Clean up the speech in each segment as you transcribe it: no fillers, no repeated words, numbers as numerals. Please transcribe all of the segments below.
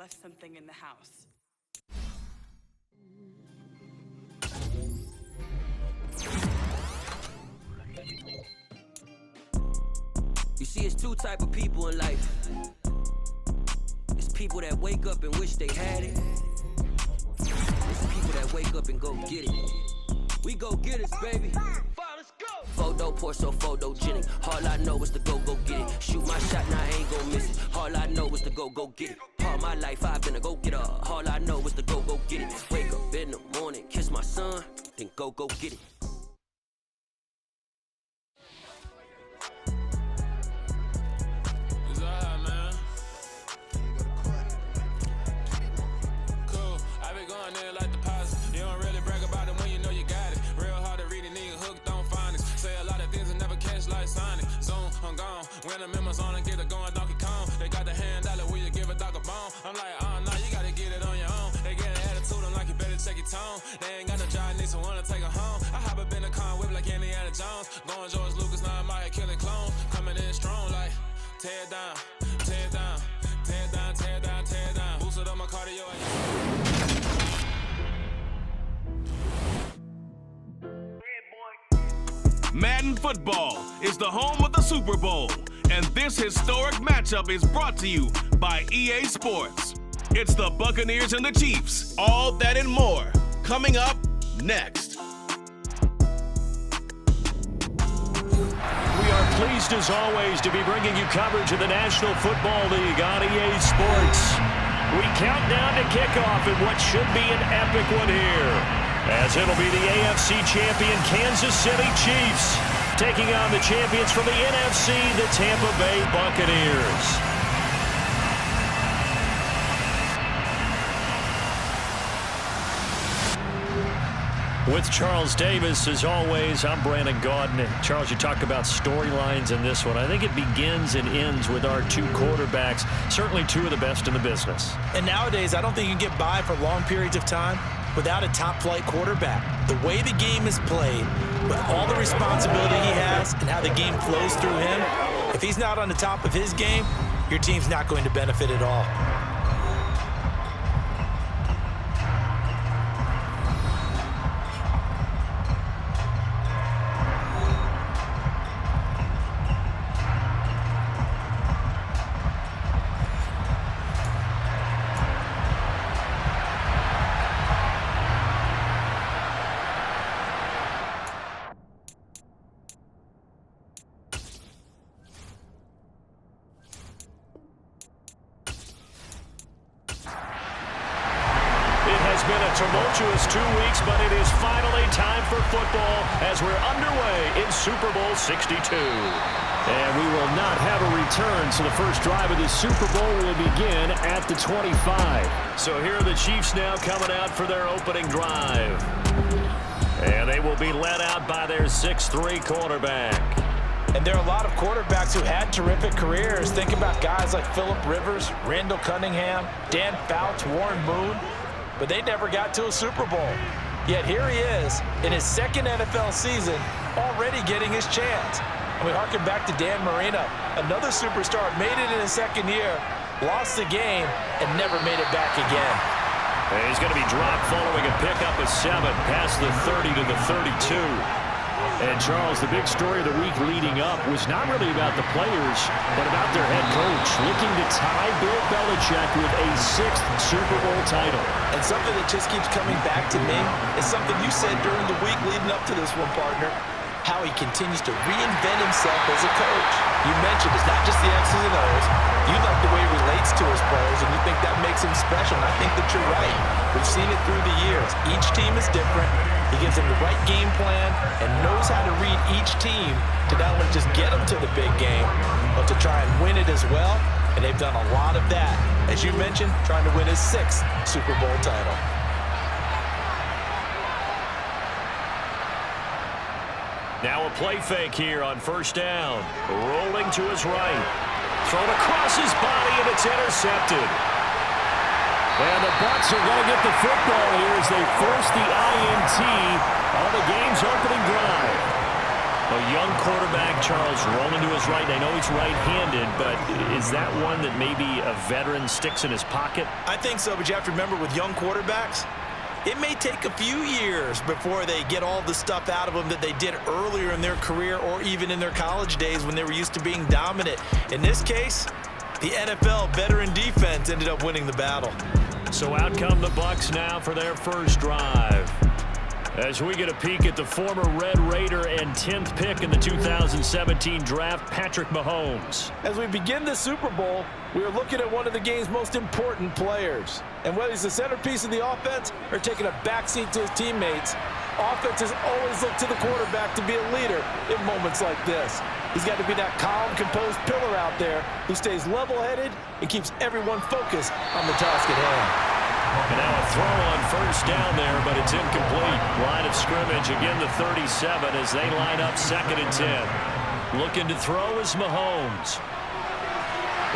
left something in the house. You see, it's two type of people in life. It's people that wake up and wish they had it. It's people that wake up and go get it. We go get it, baby. Let's go. Photo pour so photogenic. All I know is to go get it. Shoot my shot, now I ain't gon' miss it. All I know is to go get it. All my life I've been a go-getter. All I know is to go get it. Wake up in the morning, kiss my son, then go get it. I'm gone. When the members on and get it going, Donkey Kong. They got the hand dollar, will you give a dog a bone? I'm like, oh no, you gotta get it on your own. They get an attitude, I'm like, you better check your tone. They ain't got no job, need someone to take her home. I hop up in the car, whip like Indiana Jones. Going George Lucas, now I'm out here killing clones. Coming in strong, like, tear down, tear down, tear down, tear down, tear down. Boosted up my cardio. Madden Football is the home of the Super Bowl, and this historic matchup is brought to you by EA Sports. It's the Buccaneers and the Chiefs. All that and more coming up next. We are pleased as always to be bringing you coverage of the National Football League on EA Sports. We count down to kickoff in what should be an epic one here, as it'll be the AFC champion Kansas City Chiefs taking on the champions from the NFC, the Tampa Bay Buccaneers. With Charles Davis, as always, I'm Brandon Gaudin. Charles, you talk about storylines in this one. I think it begins and ends with our two quarterbacks, certainly two of the best in the business. And nowadays, I don't think you can get by for long periods of time without a top-flight quarterback. The way the game is played, with all the responsibility he has and how the game flows through him, if he's not on the top of his game, your team's not going to benefit at all. Tumultuous 2 weeks, but it is finally time for football as we're underway in Super Bowl 62. And we will not have a return, so the first drive of the Super Bowl will begin at the 25. So here are the Chiefs now coming out for their opening drive. And they will be led out by their 6'3" quarterback. And there are a lot of quarterbacks who had terrific careers. Think about guys like Phillip Rivers, Randall Cunningham, Dan Fouts, Warren Moon. But they never got to a Super Bowl. Yet here he is in his second NFL season, already getting his chance. And we harken back to Dan Marino, another superstar, made it in his second year, lost the game, and never made it back again. And he's going to be dropped following a pickup of 7 past the 30 to the 32. And Charles, the big story of the week leading up was not really about the players, but about their head coach looking to tie Bill Belichick with a 6th Super Bowl title. And something that just keeps coming back to me is something you said during the week leading up to this one, partner, how he continues to reinvent himself as a coach. You mentioned it's not just the X's and O's. You like the way he relates to his players, and you think that makes him special, and I think that you're right. We've seen it through the years. Each team is different. He gives them the right game plan and knows how to read each team to not only just get them to the big game, but to try and win it as well. And they've done a lot of that. As you mentioned, trying to win his 6th Super Bowl title. Now a play fake here on first down. Rolling to his right. Thrown across his body, and it's intercepted. And the Bucs are going to get the football here as they force the INT on the game's opening drive. A young quarterback, Charles, rolling to his right. I know he's right-handed, but is that one that maybe a veteran sticks in his pocket? I think so, but you have to remember with young quarterbacks, it may take a few years before they get all the stuff out of them that they did earlier in their career or even in their college days when they were used to being dominant. In this case, the NFL veteran defense ended up winning the battle. So out come the Bucs now for their first drive. As we get a peek at the former Red Raider and 10th pick in the 2017 draft, Patrick Mahomes. As we begin the Super Bowl, we are looking at one of the game's most important players. And whether he's the centerpiece of the offense or taking a backseat to his teammates, offenses always look to the quarterback to be a leader in moments like this. He's got to be that calm, composed pillar out there who stays level-headed and keeps everyone focused on the task at hand. And now a throw on first down there, but it's incomplete. Line of scrimmage, again the 37 as they line up 2nd and 10. Looking to throw is Mahomes.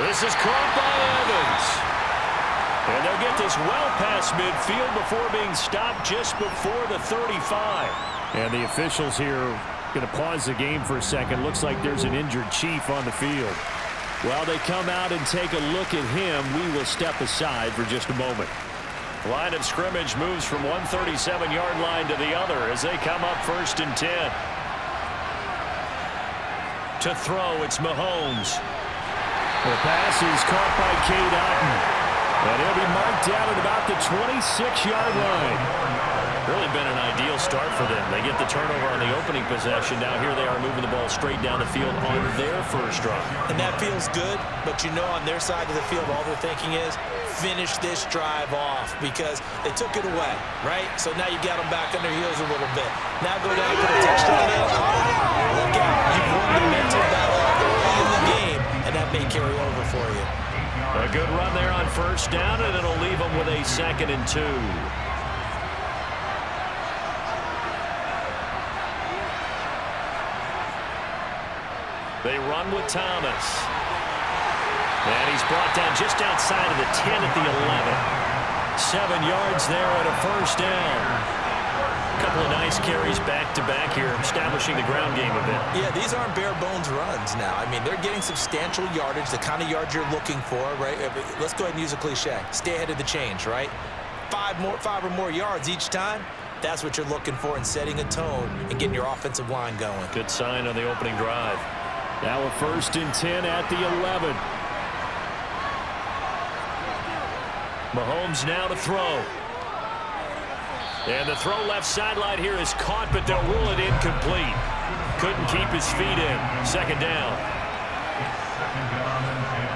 This is caught by Evans. And they'll get this well past midfield before being stopped just before the 35. And the officials here going to pause the game for a second. Looks like there's an injured Chief on the field. While they come out and take a look at him, we will step aside for just a moment. Line of scrimmage moves from one 37-yard line to the other as they come up 1st and 10. To throw, it's Mahomes. The pass is caught by Cade Otton. And he'll be marked down at about the 26-yard line. Really been an ideal start for them. They get the turnover on the opening possession. Now here they are moving the ball straight down the field on their first drive. And that feels good, but you know on their side of the field all they're thinking is finish this drive off because they took it away, right? So now you got them back on their heels a little bit. Now go down for the touchdown. Look out. You've won the mental battle early in the game, and that may carry over for you. A good run there on first down, and it'll leave them with a 2nd and 2. They run with Thomas. And he's brought down just outside of the 10 at the 11. 7 yards there at a first down. A couple of nice carries back-to-back here, establishing the ground game a bit. Yeah, these aren't bare-bones runs now. I mean, they're getting substantial yardage, the kind of yards you're looking for, right? Let's go ahead and use a cliche. Stay ahead of the change, right? 5 or more yards each time. That's what you're looking for in setting a tone and getting your offensive line going. Good sign on the opening drive. Now a 1st and 10 at the 11. Mahomes now to throw. And the throw left sideline here is caught, but they'll rule it incomplete. Couldn't keep his feet in. 2nd down.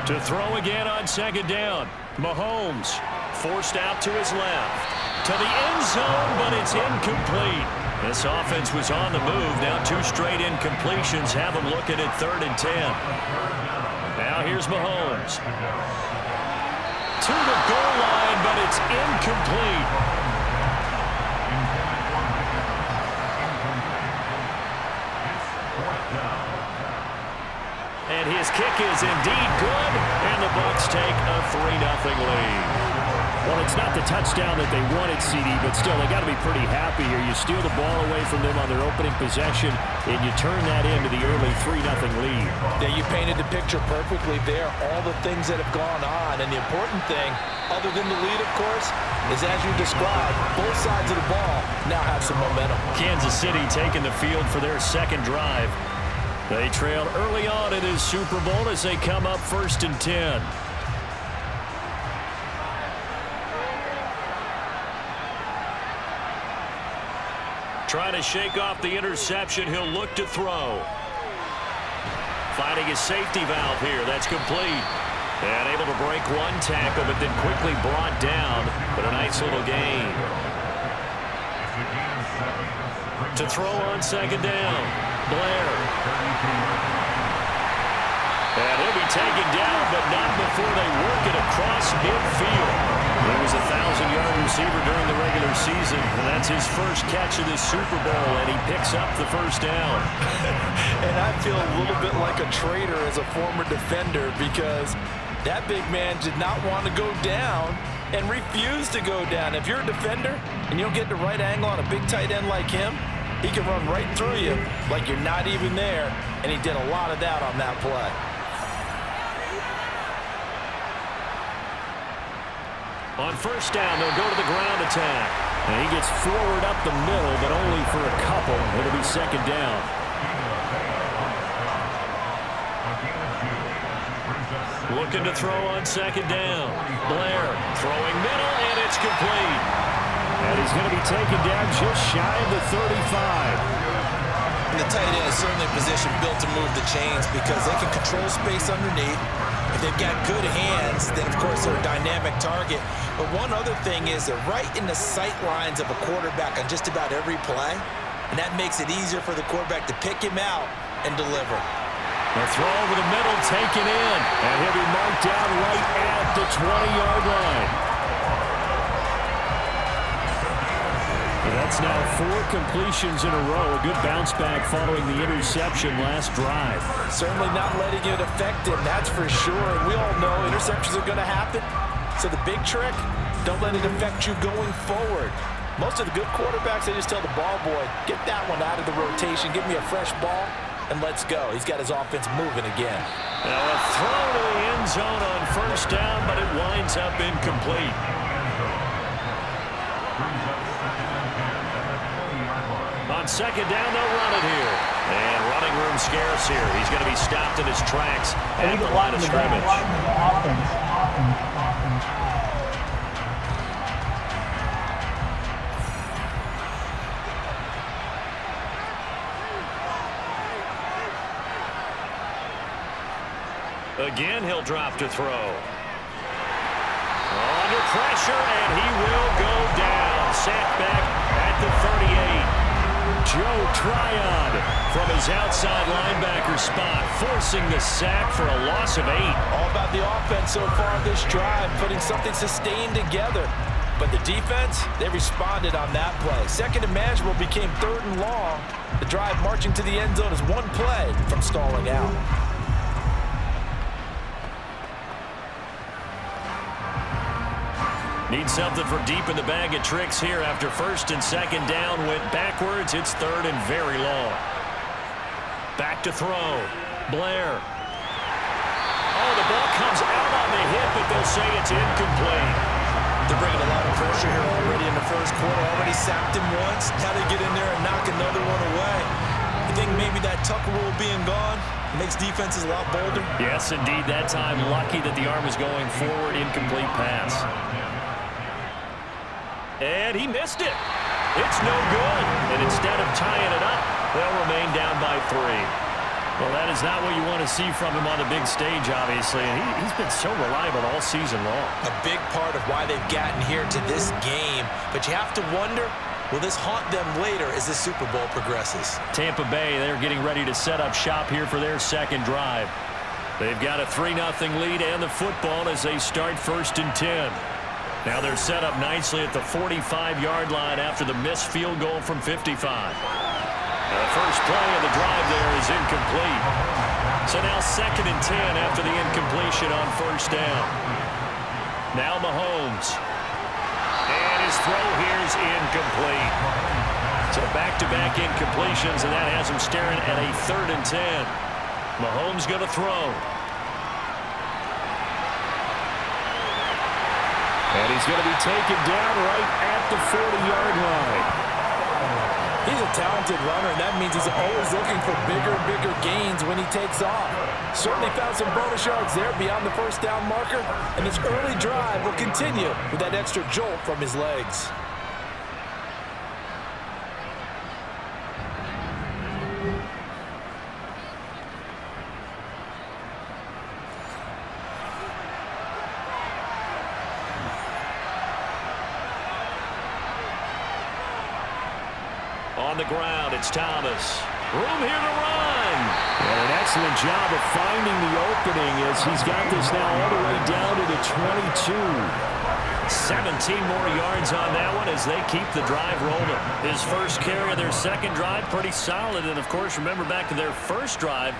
To throw again on 2nd down. Mahomes forced out to his left. To the end zone, but it's incomplete. This offense was on the move. Now 2 straight incompletions have them looking at 3rd and 10. Now here's Mahomes. To the goal line, but it's incomplete. And his kick is indeed good, and the Bucs take a 3-0 lead. Well, it's not the touchdown that they wanted, CD, but still, they got to be pretty happy here. You steal the ball away from them on their opening possession, and you turn that into the early 3-0 lead. Yeah, you painted the picture perfectly there, all the things that have gone on. And the important thing, other than the lead, of course, is as you described, both sides of the ball now have some momentum. Kansas City taking the field for their 2nd drive. They trailed early on in this Super Bowl as they come up 1st and 10. Trying to shake off the interception. He'll look to throw. Finding his safety valve here. That's complete. And able to break 1 tackle, but then quickly brought down. But a nice little gain. To throw on 2nd down. Blair. And he'll be taken down, but not before they work it across midfield. He was a 1,000-yard receiver during the regular season, and that's his first catch of this Super Bowl, and he picks up the first down. And I feel a little bit like a traitor as a former defender because that big man did not want to go down and refused to go down. If you're a defender and you don't get the right angle on a big tight end like him, He can run right through you like you're not even there, and he did a lot of that on that play. On first down, they'll go to the ground attack. And he gets forward up the middle, but only for a couple. It'll be second down. Looking to throw on second down. Blair throwing middle, and it's complete. And he's going to be taken down just shy of the 35. And the tight end is certainly a position built to move the chains because they can control space underneath. If they've got good hands, then of course they're a dynamic target. But one other thing is they're right in the sight lines of a quarterback on just about every play. And that makes it easier for the quarterback to pick him out and deliver. The throw over the middle, taken in. And he'll be marked down right at the 20-yard line. That's now 4 completions in a row. A good bounce back following the interception last drive. Certainly not letting it affect him, that's for sure. And we all know interceptions are going to happen. So the big trick, don't let it affect you going forward. Most of the good quarterbacks, they just tell the ball boy, get that one out of the rotation, give me a fresh ball, and let's go. He's got his offense moving again. Now a throw to the end zone on first down, but it winds up incomplete. On second down, they'll run it here. And running room scarce here. He's going to be stopped in his tracks at the line of scrimmage. Again, he'll drop to throw. Under pressure, and he will go down. Sacked back at the 38. Joe Tryon from his outside linebacker spot, forcing the sack for a loss of 8. All about the offense so far this drive, putting something sustained together. But the defense, they responded on that play. Second and manageable became 3rd and long. The drive marching to the end zone is one play from stalling out. Need something for deep in the bag of tricks here after first and second down. Went backwards. It's 3rd and very long. Back to throw. Blair. Oh, the ball comes out on the hip, but they'll say it's incomplete. They're bringing a lot of pressure here already in the first quarter. Already sacked him once. Now they get in there and knock another one away. You think maybe that Tucker rule being gone makes defenses a lot bolder? Yes, indeed. That time, lucky that the arm was going forward. Incomplete pass. And he missed it. It's no good. And instead of tying it up, they'll remain down by 3. Well, that is not what you want to see from him on the big stage, obviously. And he's been so reliable all season long. A big part of why they've gotten here to this game. But you have to wonder, will this haunt them later as the Super Bowl progresses? Tampa Bay, they're getting ready to set up shop here for their second drive. They've got a 3-0 lead and the football as they start 1st and 10. Now they're set up nicely at the 45-yard line after the missed field goal from 55. The first play of the drive there is incomplete. So now 2nd and 10 after the incompletion on first down. Now Mahomes. And his throw here is incomplete. So back-to-back incompletions, and that has him staring at a 3rd and 10. Mahomes going to throw. And he's going to be taken down right at the 40-yard line. He's a talented runner, and that means he's always looking for bigger and bigger gains when he takes off. Certainly found some bonus yards there beyond the first down marker, and this early drive will continue with that extra jolt from his legs. On the ground, it's Thomas. Room here to run. And an excellent job of finding the opening as he's got this now all the way down to the 22. 17 more yards on that one as they keep the drive rolling. His first carry of their second drive, pretty solid. And, of course, remember back to their first drive,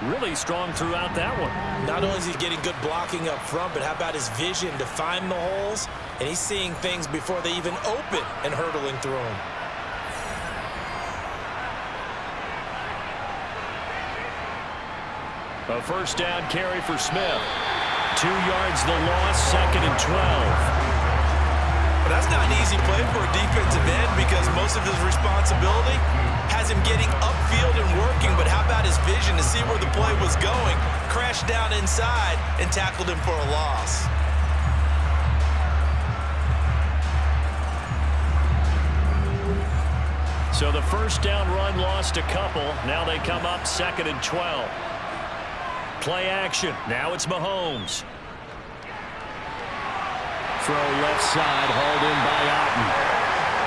really strong throughout that one. Not only is he getting good blocking up front, but how about his vision to find the holes? And he's seeing things before they even open and hurdling through them. A first down carry for Smith. 2 yards the loss, 2nd and 12. But that's not an easy play for a defensive end because most of his responsibility has him getting upfield and working. But how about his vision to see where the play was going? Crashed down inside and tackled him for a loss. So the first down run lost a couple. Now they come up 2nd and 12. Play action. Now it's Mahomes. Throw left side, hauled in by Otten.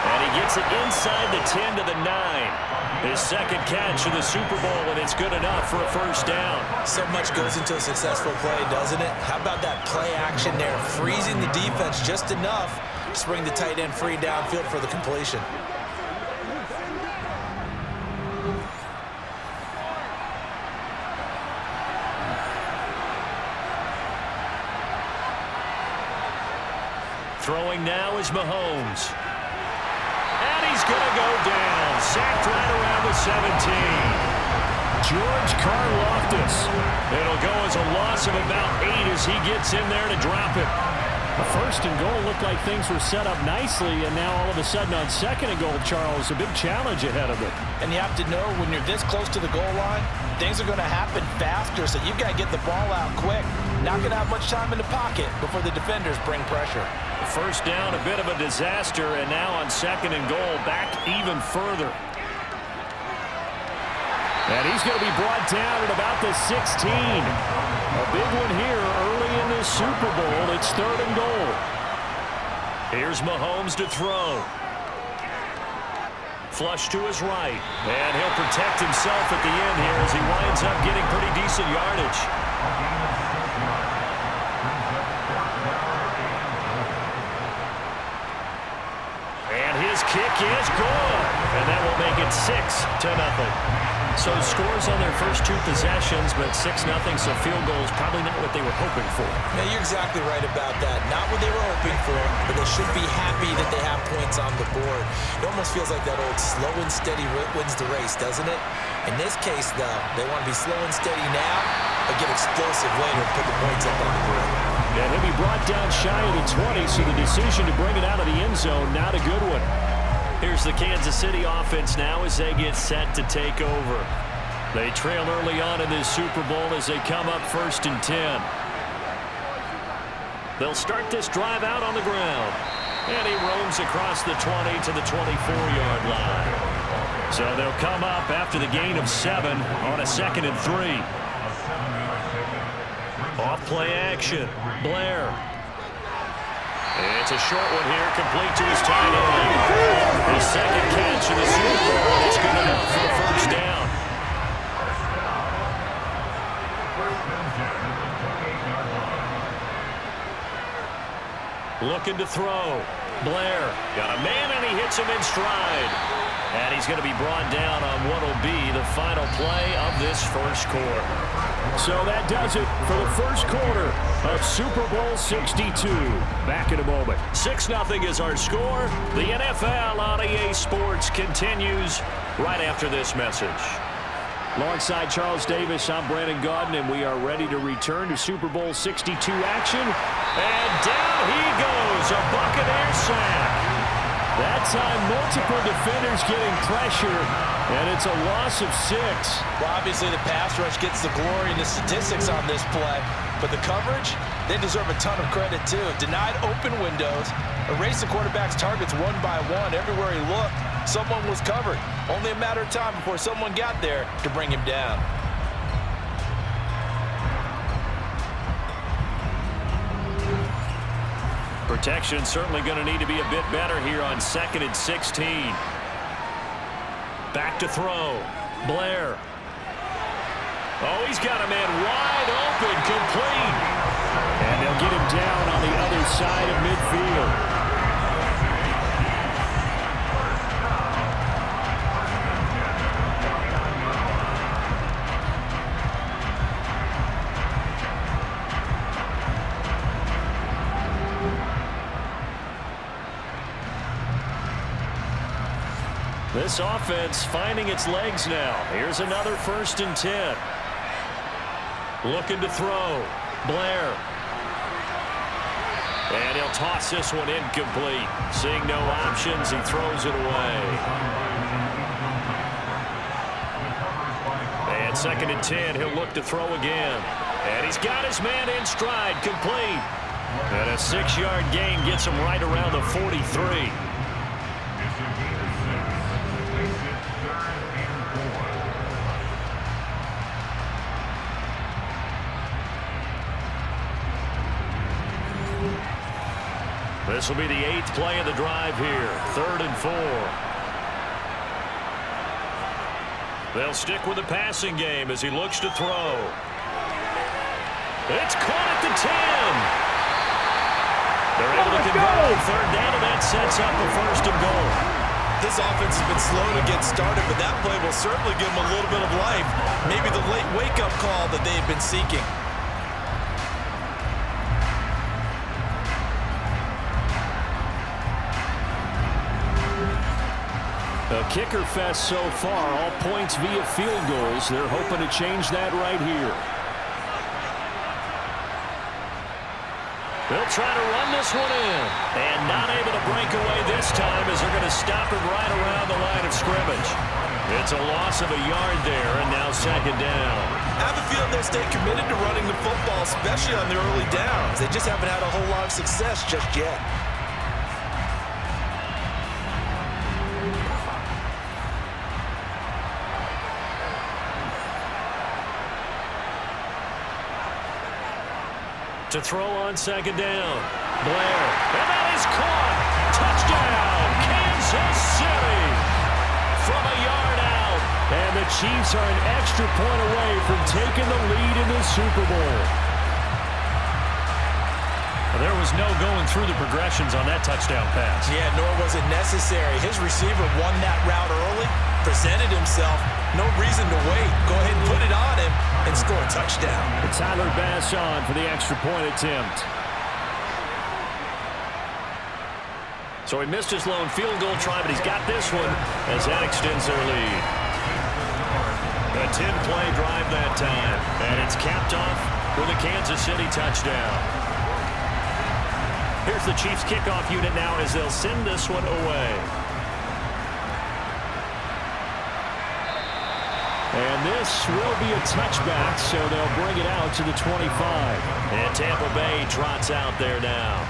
And he gets it inside the 10 to the 9. His second catch of the Super Bowl, and it's good enough for a first down. So much goes into a successful play, doesn't it? How about that play action there? Freezing the defense just enough to bring the tight end free downfield for the completion. Throwing now is Mahomes. And he's going to go down. Sacked right around the 17. George Karlaftis. It'll go as a loss of about 8 as he gets in there to drop it. A first and goal looked like things were set up nicely, and now all of a sudden on 2nd and goal, Charles, a big challenge ahead of it. And you have to know when you're this close to the goal line, things are going to happen faster, so you've got to get the ball out quick. Not going to have much time in the pocket before the defenders bring pressure. First down, a bit of a disaster, and now on 2nd and goal, back even further. And he's going to be brought down at about the 16. A big one here early in this Super Bowl. It's 3rd and goal. Here's Mahomes to throw. Flush to his right. And he'll protect himself at the end here as he winds up getting pretty decent yardage. And his kick is good. And that will make it 6-0. So scores on their first 2 possessions, but 6-0, so field goals probably not what they were hoping for. Yeah, you're exactly right about that. Not what they were hoping for, but they should be happy that they have points on the board. It almost feels like that old slow and steady wins the race, doesn't it? In this case, though, they want to be slow and steady now, but get explosive later and put the points up on the board. And he'll be brought down shy of the 20, so the decision to bring it out of the end zone, not a good one. Here's the Kansas City offense now as they get set to take over. They trail early on in this Super Bowl as they come up 1st and 10. They'll start this drive out on the ground. And he roams across the 20 to the 24-yard line. So they'll come up after the gain of 7 on a 2nd and 3. Off play action. Blair. It's a short one here, complete to his tight end. His second catch in the Super Bowl. It's good enough for a first down. Looking to throw. Blair got a man, and he hits him in stride. And he's going to be brought down on what will be the final play of this first quarter. So that does it for the first quarter of Super Bowl 62. Back in a moment. 6-0 is our score. The NFL on EA Sports continues right after this message. Alongside Charles Davis, I'm Brandon Gaudin, and we are ready to return to Super Bowl 62 action. And down he goes, a Buccaneer sack. That time, multiple defenders getting pressure, and it's a loss of 6. Well, obviously the pass rush gets the glory and the statistics on this play, but the coverage, they deserve a ton of credit too. Denied open windows, erased the quarterback's targets one by one. Everywhere he looked, someone was covered. Only a matter of time before someone got there to bring him down. Protection certainly going to need to be a bit better here on 2nd and 16. Back to throw. Blair. Oh, he's got a man wide open, complete. And they'll get him down on the other side of midfield. This offense finding its legs now. Here's another 1st and 10. Looking to throw. Blair. And he'll toss this one incomplete. Seeing no options, he throws it away. And 2nd and 10, he'll look to throw again. And he's got his man in stride, complete. And a 6-yard gain gets him right around the 43. This will be the 8th play of the drive here. 3rd and 4. They'll stick with the passing game as he looks to throw. It's caught at the 10. They're able to convert on 3rd down, and that sets up the 1st and goal. This offense has been slow to get started, but that play will certainly give them a little bit of life. Maybe the late wake-up call that they've been seeking. A kicker fest so far, all points via field goals. They're hoping to change that right here. They'll try to run this one in. And not able to break away this time as they're going to stop him right around the line of scrimmage. It's a loss of a yard there, and now 2nd down. I have a feeling they'll stay committed to running the football, especially on their early downs. They just haven't had a whole lot of success just yet. To throw on 2nd down. Blair. And that is caught. Touchdown, Kansas City. From a yard out. And the Chiefs are an extra point away from taking the lead in the Super Bowl. Well, there was no going through the progressions on that touchdown pass. Yeah, nor was it necessary. His receiver won that route early, presented himself. No reason to wait. Go ahead and put it on him and score a touchdown. And Tyler Bass on for the extra point attempt. So he missed his lone field goal try, but he's got this one as that extends their lead. A 10-play drive that time, and it's capped off with a Kansas City touchdown. Here's the Chiefs kickoff unit now as they'll send this one away. And this will be a touchback, so they'll bring it out to the 25. And Tampa Bay trots out there now.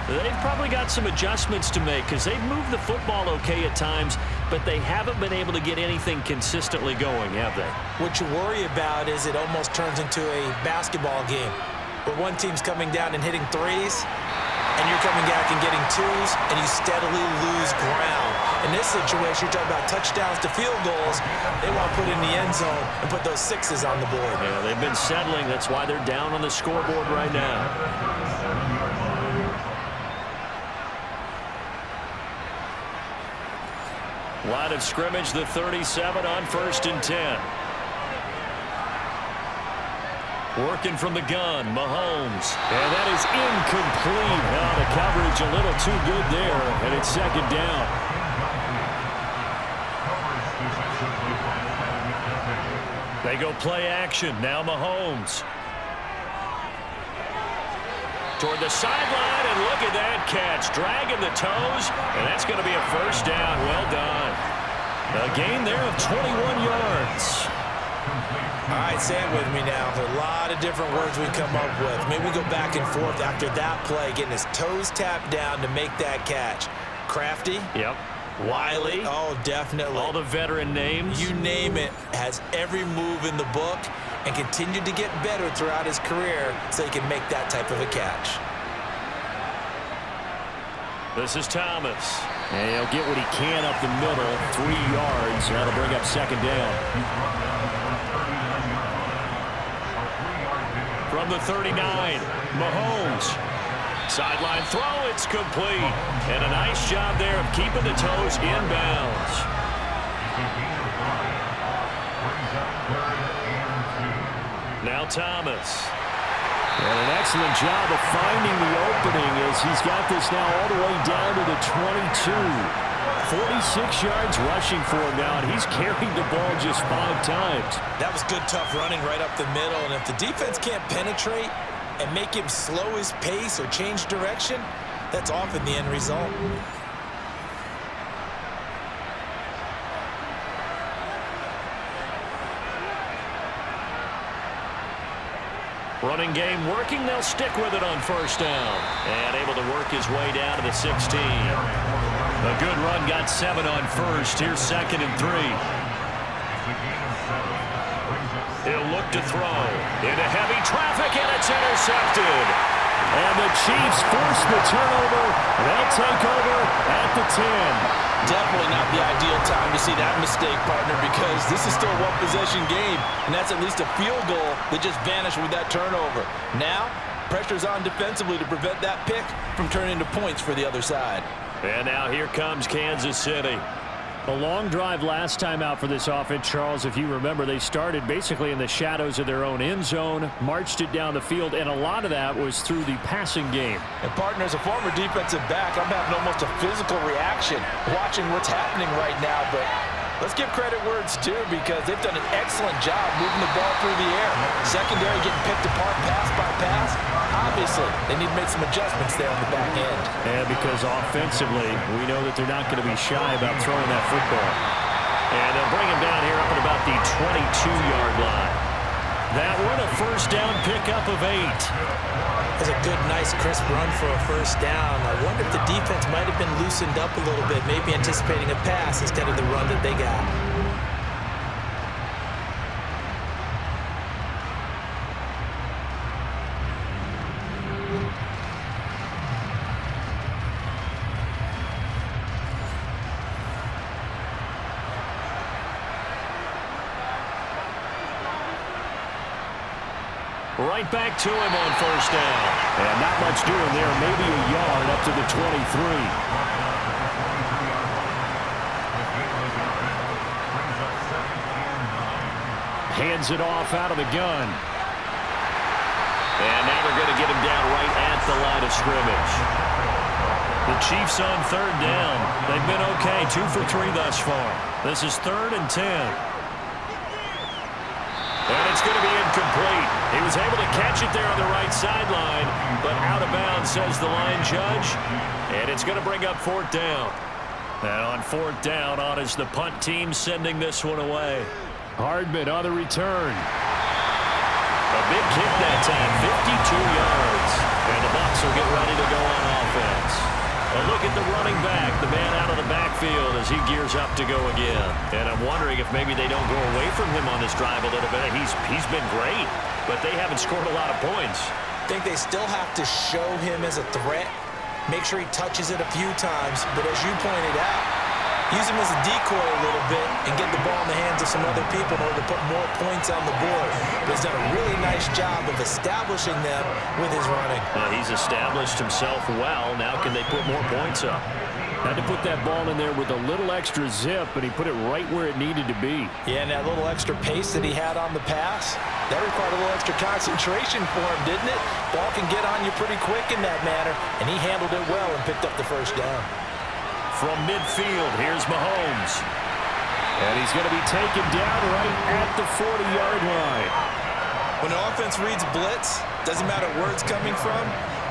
They've probably got some adjustments to make because they've moved the football okay at times, but they haven't been able to get anything consistently going, have they? What you worry about is it almost turns into a basketball game where one team's coming down and hitting threes, and you're coming back and getting twos, and you steadily lose ground. In this situation, you're talking about touchdowns to field goals. They want to put in the end zone and put those 6s on the board. Yeah, they've been settling. That's why they're down on the scoreboard right now. Line of scrimmage, the 37 on 1st and 10. Working from the gun, Mahomes. And that is incomplete. Now the coverage a little too good there, and it's 2nd down. They go play action. Now Mahomes. Toward the sideline, and look at that catch. Dragging the toes, and that's going to be a 1st down. Well done. A gain there of 21 yards. All right, say it with me now. There are a lot of different words we come up with. Maybe we go back and forth after that play, getting his toes tapped down to make that catch. Crafty. Yep. Wiley. Oh, definitely. All the veteran names. You name it. Has every move in the book and continued to get better throughout his career so he can make that type of a catch. This is Thomas. And he'll get what he can up the middle. 3 yards. That'll bring up 2nd down. From the 39, Mahomes. Sideline throw, it's complete. And a nice job there of keeping the toes inbounds. Now Thomas. And an excellent job of finding the opening as he's got this now all the way down to the 22. 46 yards rushing for him now, and he's carried the ball just 5 times. That was good, tough running right up the middle, and if the defense can't penetrate and make him slow his pace or change direction, that's often the end result. Running game working. They'll stick with it on first down. And able to work his way down to the 16. A good run, got 7 on first. Here's 2nd and 3. He'll look to throw. Into heavy traffic, and it's intercepted. And the Chiefs force the turnover. They'll take over at the 10. Definitely not the ideal time to see that mistake, partner, because this is still a one-possession game, and that's at least a field goal that just vanished with that turnover. Now, pressure's on defensively to prevent that pick from turning into points for the other side. And now here comes Kansas City. A long drive last time out for this offense, Charles. If you remember, they started basically in the shadows of their own end zone, marched it down the field, and a lot of that was through the passing game. And, partner, as a former defensive back, I'm having almost a physical reaction watching what's happening right now. But let's give credit where it's due, because they've done an excellent job moving the ball through the air. Secondary getting picked apart pass by pass. Obviously, they need to make some adjustments there on the back end. And because offensively, we know that they're not going to be shy about throwing that football. And they'll bring him down here up at about the 22-yard line. That one, a first down pickup of 8. That's a good, nice, crisp run for a first down. I wonder if the defense might have been loosened up a little bit, maybe anticipating a pass instead of the run that they got. Right back to him on first down. And not much doing there, maybe a yard up to the 23. Hands it off out of the gun. And now they're going to get him down right at the line of scrimmage. The Chiefs on 3rd down. They've been okay, 2 for 3 thus far. This is 3rd and 10. And it's going to be incomplete. He was able to catch it there on the right sideline, but out of bounds, says the line judge. And it's going to bring up 4th down. And on 4th down, on is the punt team sending this one away. Hardman on the return. A big kick that time, 52 yards. And the Bucs will get ready to go on offense. A look at the running back, the man out of the backfield as he gears up to go again. And I'm wondering if maybe they don't go away from him on this drive a little bit. He's been great, but they haven't scored a lot of points. I think they still have to show him as a threat, make sure he touches it a few times, but as you pointed out, use him as a decoy a little bit and get the ball in the hands of some other people in order to put more points on the board. But he's done a really nice job of establishing them with his running. He's established himself well. Now can they put more points up? Had to put that ball in there with a little extra zip, and he put it right where it needed to be. Yeah, and that little extra pace that he had on the pass, that required a little extra concentration for him, didn't it? Ball can get on you pretty quick in that manner, and he handled it well and picked up the first down. From midfield, here's Mahomes. And he's going to be taken down right at the 40-yard line. When an offense reads blitz, doesn't matter where it's coming from,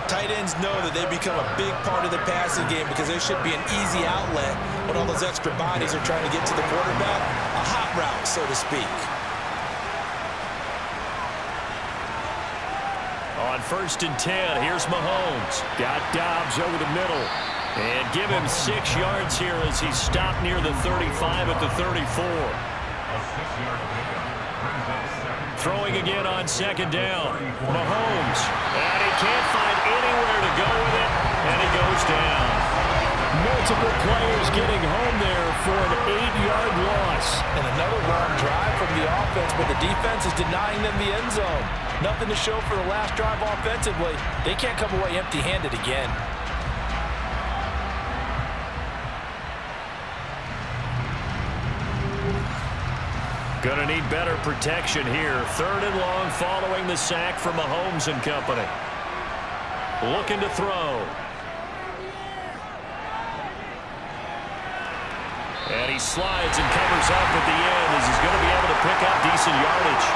tight ends know that they become a big part of the passing game because there should be an easy outlet when all those extra bodies are trying to get to the quarterback. A hot route, so to speak. On 1st and 10, here's Mahomes. Got Dobbs over the middle. And give him 6 yards here as he's stopped near the 35 at the 34. Throwing again on 2nd down. Mahomes. And he can't find anywhere to go with it. And he goes down. Multiple players getting home there for an 8-yard loss. And another long drive from the offense, but the defense is denying them the end zone. Nothing to show for the last drive offensively. They can't come away empty-handed again. Gonna need better protection here. 3rd and long following the sack from Mahomes and company. Looking to throw. And he slides and covers up at the end as he's going to be able to pick up decent yardage.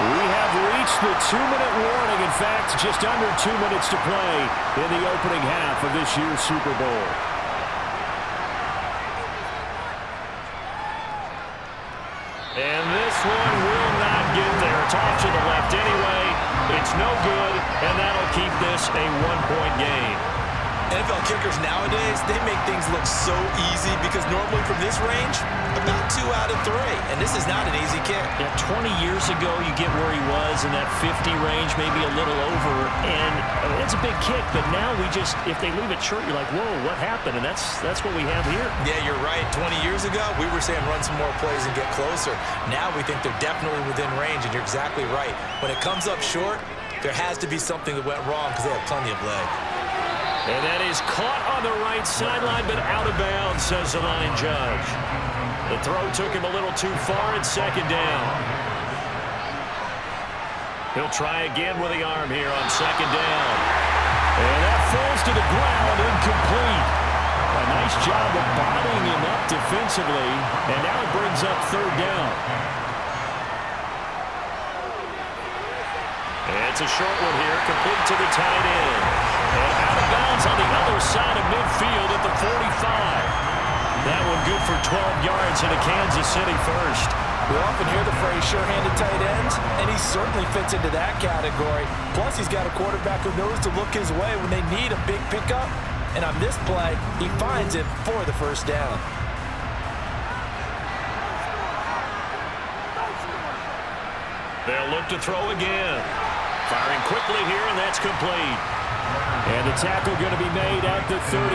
We have reached the 2-minute warning. In fact, just under 2 minutes to play in the opening half of this year's Super Bowl. And this one will not get there. It's off to the left anyway. It's no good, and that'll keep this a 1-point game. NFL kickers nowadays, they make things look so easy because normally from this range, about 2 out of 3. And this is not an easy kick. Yeah, 20 years ago, you get where he was in that 50 range, maybe a little over. And it's a big kick, but now we just, if they leave it short, you're like, whoa, what happened? And that's what we have here. Yeah, you're right. 20 years ago, we were saying run some more plays and get closer. Now we think they're definitely within range, and you're exactly right. When it comes up short, there has to be something that went wrong because they have plenty of leg. And that is caught on the right sideline, but out of bounds, says the line judge. The throw took him a little too far at second down. He'll try again with the arm here on second down. And that falls to the ground, incomplete. A nice job of bodying him up defensively, and now it brings up third down. It's a short one here, complete to the tight end. And out of bounds on the other side of midfield at the 45. That one good for 12 yards and a Kansas City first. We often hear the phrase sure-handed tight ends, and he certainly fits into that category. Plus, he's got a quarterback who knows to look his way when they need a big pickup. And on this play, he finds it for the first down. They'll look to throw again. Firing quickly here, and that's complete. And the tackle going to be made at the 38.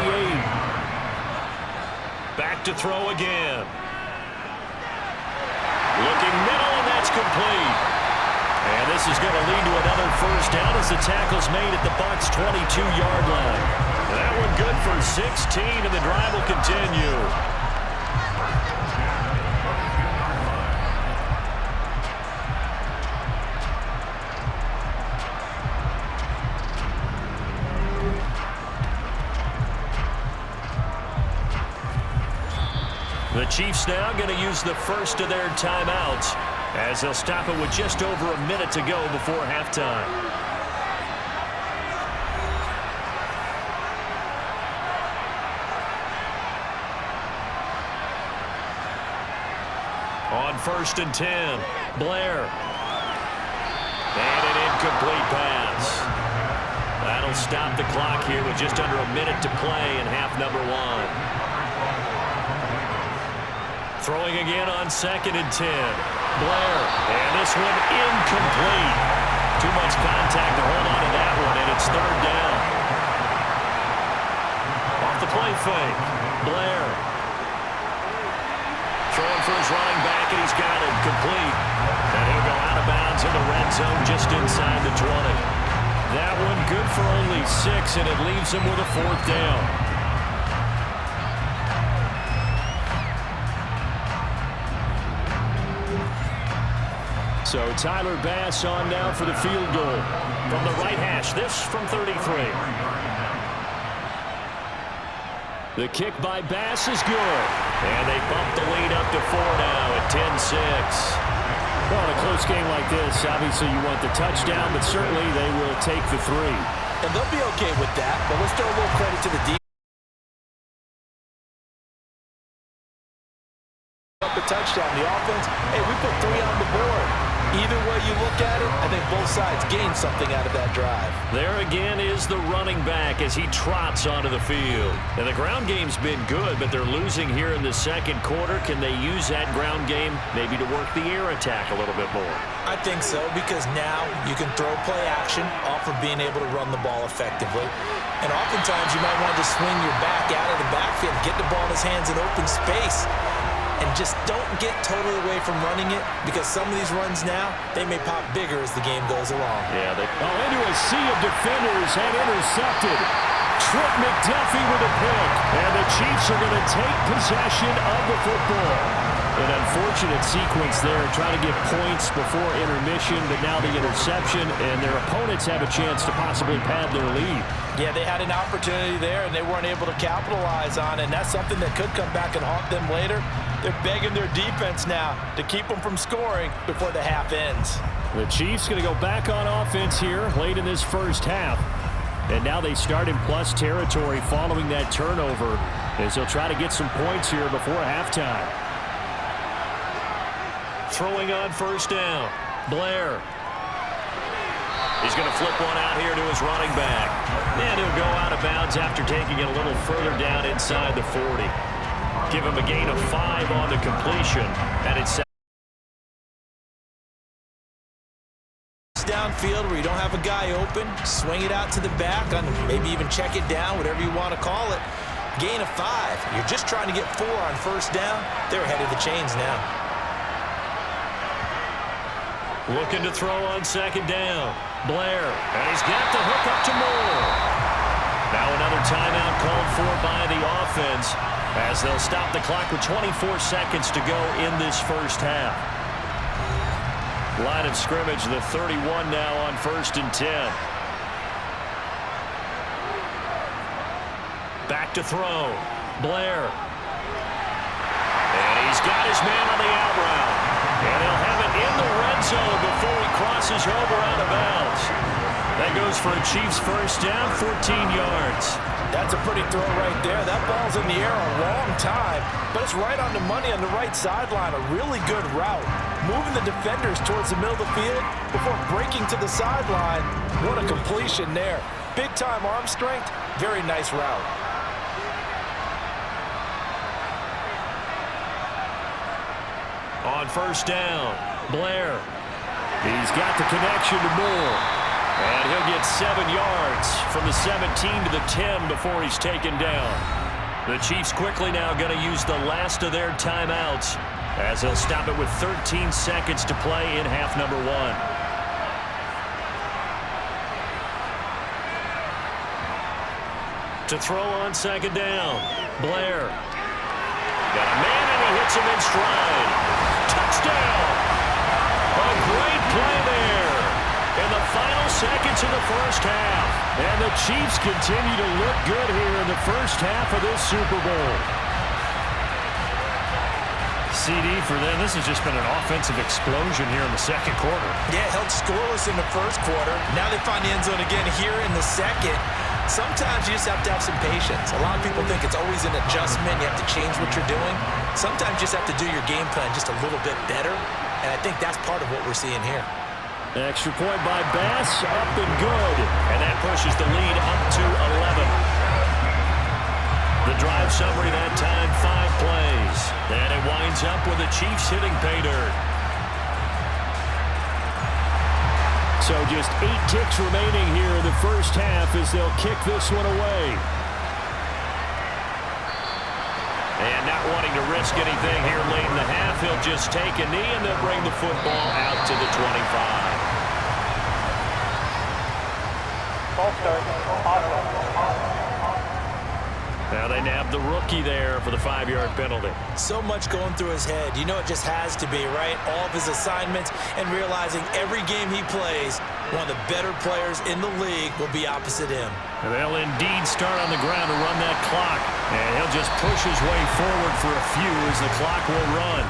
Back to throw again. Looking middle, and that's complete. And this is going to lead to another first down as the tackle's made at the Bucs' 22-yard line. That one good for 16, and the drive will continue. The Chiefs now going to use the first of their timeouts as they'll stop it with just over a minute to go before halftime. On 1st and 10, Blair. And an incomplete pass. That'll stop the clock here with just under a minute to play in half number 1. Throwing again on 2nd and 10. Blair. And this one incomplete. Too much contact to hold on to that one, and it's third down. Off the play fake. Blair. Throwing for his running back, and he's got it complete. And he'll go out of bounds in the red zone just inside the 20. That one good for only 6, and it leaves him with a fourth down. So Tyler Bass on now for the field goal. From the right hash, this from 33. The kick by Bass is good. And they bump the lead up to 4 now at 10-6. Well, in a close game like this, obviously you want the touchdown, but certainly they will take the 3. And they'll be okay with that, but let's throw a little credit to the defense. The touchdown, the offense, hey, we put 3 on the board. Either way you look at it, I think both sides gain something out of that drive. There again is the running back as he trots onto the field. And the ground game's been good, but they're losing here in the second quarter. Can they use that ground game maybe to work the air attack a little bit more? I think so, because now you can throw play action off of being able to run the ball effectively. And oftentimes you might want to just swing your back out of the backfield, get the ball in his hands in open space. And just don't get totally away from running it, because some of these runs now, they may pop bigger as the game goes along. Yeah, into a sea of defenders and intercepted. Trip McDuffie with a pick. And the Chiefs are going to take possession of the football. An unfortunate sequence there, trying to get points before intermission, but now the interception, and their opponents have a chance to possibly pad their lead. Yeah, they had an opportunity there, and they weren't able to capitalize on it, and that's something that could come back and haunt them later. They're begging their defense now to keep them from scoring before the half ends. The Chiefs going to go back on offense here late in this first half. And now they start in plus territory following that turnover as they'll try to get some points here before halftime. Throwing on first down, Blair. He's going to flip one out here to his running back. And he'll go out of bounds after taking it a little further down inside the 40. Give him a gain of 5 on the completion. And it's downfield where you don't have a guy open, swing it out to the back, on maybe even check it down, whatever you want to call it. Gain of 5. You're just trying to get 4 on first down. They're ahead of the chains now. Looking to throw on second down. Blair, and he's got the hook up to Moore. Now another timeout called for by the offense as they'll stop the clock with 24 seconds to go in this first half. Line of scrimmage, the 31 now on 1st and 10. Back to throw. Blair. And he's got his man on the out route. And he'll have it in the red zone before he crosses over out of bounds. That goes for a Chiefs first down, 14 yards. That's a pretty throw right there. That ball's in the air a long time, but it's right on the money on the right sideline. A really good route. Moving the defenders towards the middle of the field before breaking to the sideline. What a completion there. Big-time arm strength. Very nice route. On first down, Blair. He's got the connection to Moore. And he'll get 7 yards from the 17 to the 10 before he's taken down. The Chiefs quickly now going to use the last of their timeouts as they'll stop it with 13 seconds to play in half number 1. To throw on second down, Blair. Got a man and he hits him in stride. Touchdown! A great play there in the final seconds of the first half. And the Chiefs continue to look good here in the first half of this Super Bowl. CD for them, this has just been an offensive explosion here in the second quarter. Yeah, held scoreless in the first quarter. Now they find the end zone again here in the second. Sometimes you just have to have some patience. A lot of people think it's always an adjustment. You have to change what you're doing. Sometimes you just have to do your game plan just a little bit better. And I think that's part of what we're seeing here. Extra point by Bass, up and good. And that pushes the lead up to 11. The drive summary that time, 5 plays. And it winds up with the Chiefs hitting pay dirt. So just 8 ticks remaining here in the first half as they'll kick this one away. And not wanting to risk anything here late in the half, he'll just take a knee and they'll bring the football out to the 25. Now they nab the rookie there for the 5-yard penalty. So much going through his head. You know it just has to be, right? All of his assignments and realizing every game he plays, one of the better players in the league will be opposite him. And they'll indeed start on the ground to run that clock. And he'll just push his way forward for a few as the clock will run.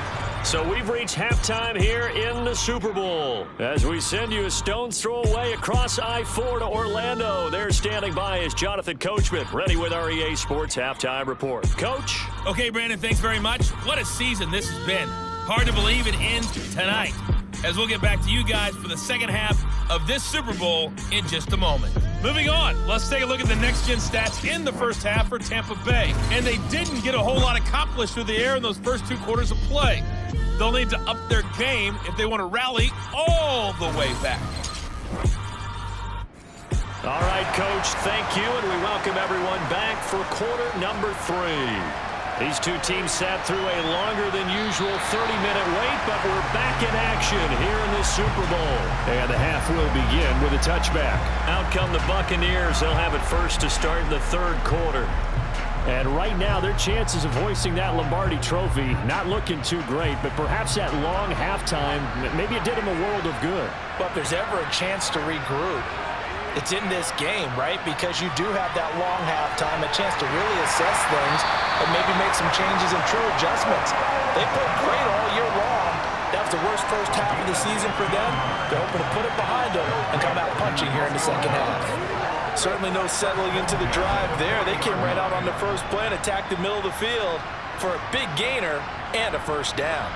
So we've reached halftime here in the Super Bowl. As we send you a stone's throw away across I-4 to Orlando. There standing by is Jonathan Coachman, ready with our EA Sports Halftime Report. Coach? Okay, Brandon, thanks very much. What a season this has been. Hard to believe it ends tonight. As we'll get back to you guys for the second half of this Super Bowl in just a moment. Moving on, let's take a look at the next-gen stats in the first half for Tampa Bay. And they didn't get a whole lot accomplished through the air in those first 2 quarters of play. They'll need to up their game if they want to rally all the way back. All right, Coach, thank you, and we welcome everyone back for quarter number 3. These two teams sat through a longer than usual 30-minute wait, but we're back in action here in this Super Bowl. And the half will begin with a touchback. Out come the Buccaneers. They'll have it first to start in the 3rd quarter. And right now, their chances of hoisting that Lombardi trophy, not looking too great, but perhaps that long halftime, maybe it did them a world of good. But if there's ever a chance to regroup, it's in this game, right? Because you do have that long halftime, a chance to really assess things and maybe make some changes and true adjustments. They played great all year long. That was the worst first half of the season for them. They're hoping to put it behind them and come out punching here in the second half. Certainly no settling into the drive there. They came right out on the first play and attacked the middle of the field for a big gainer and a first down.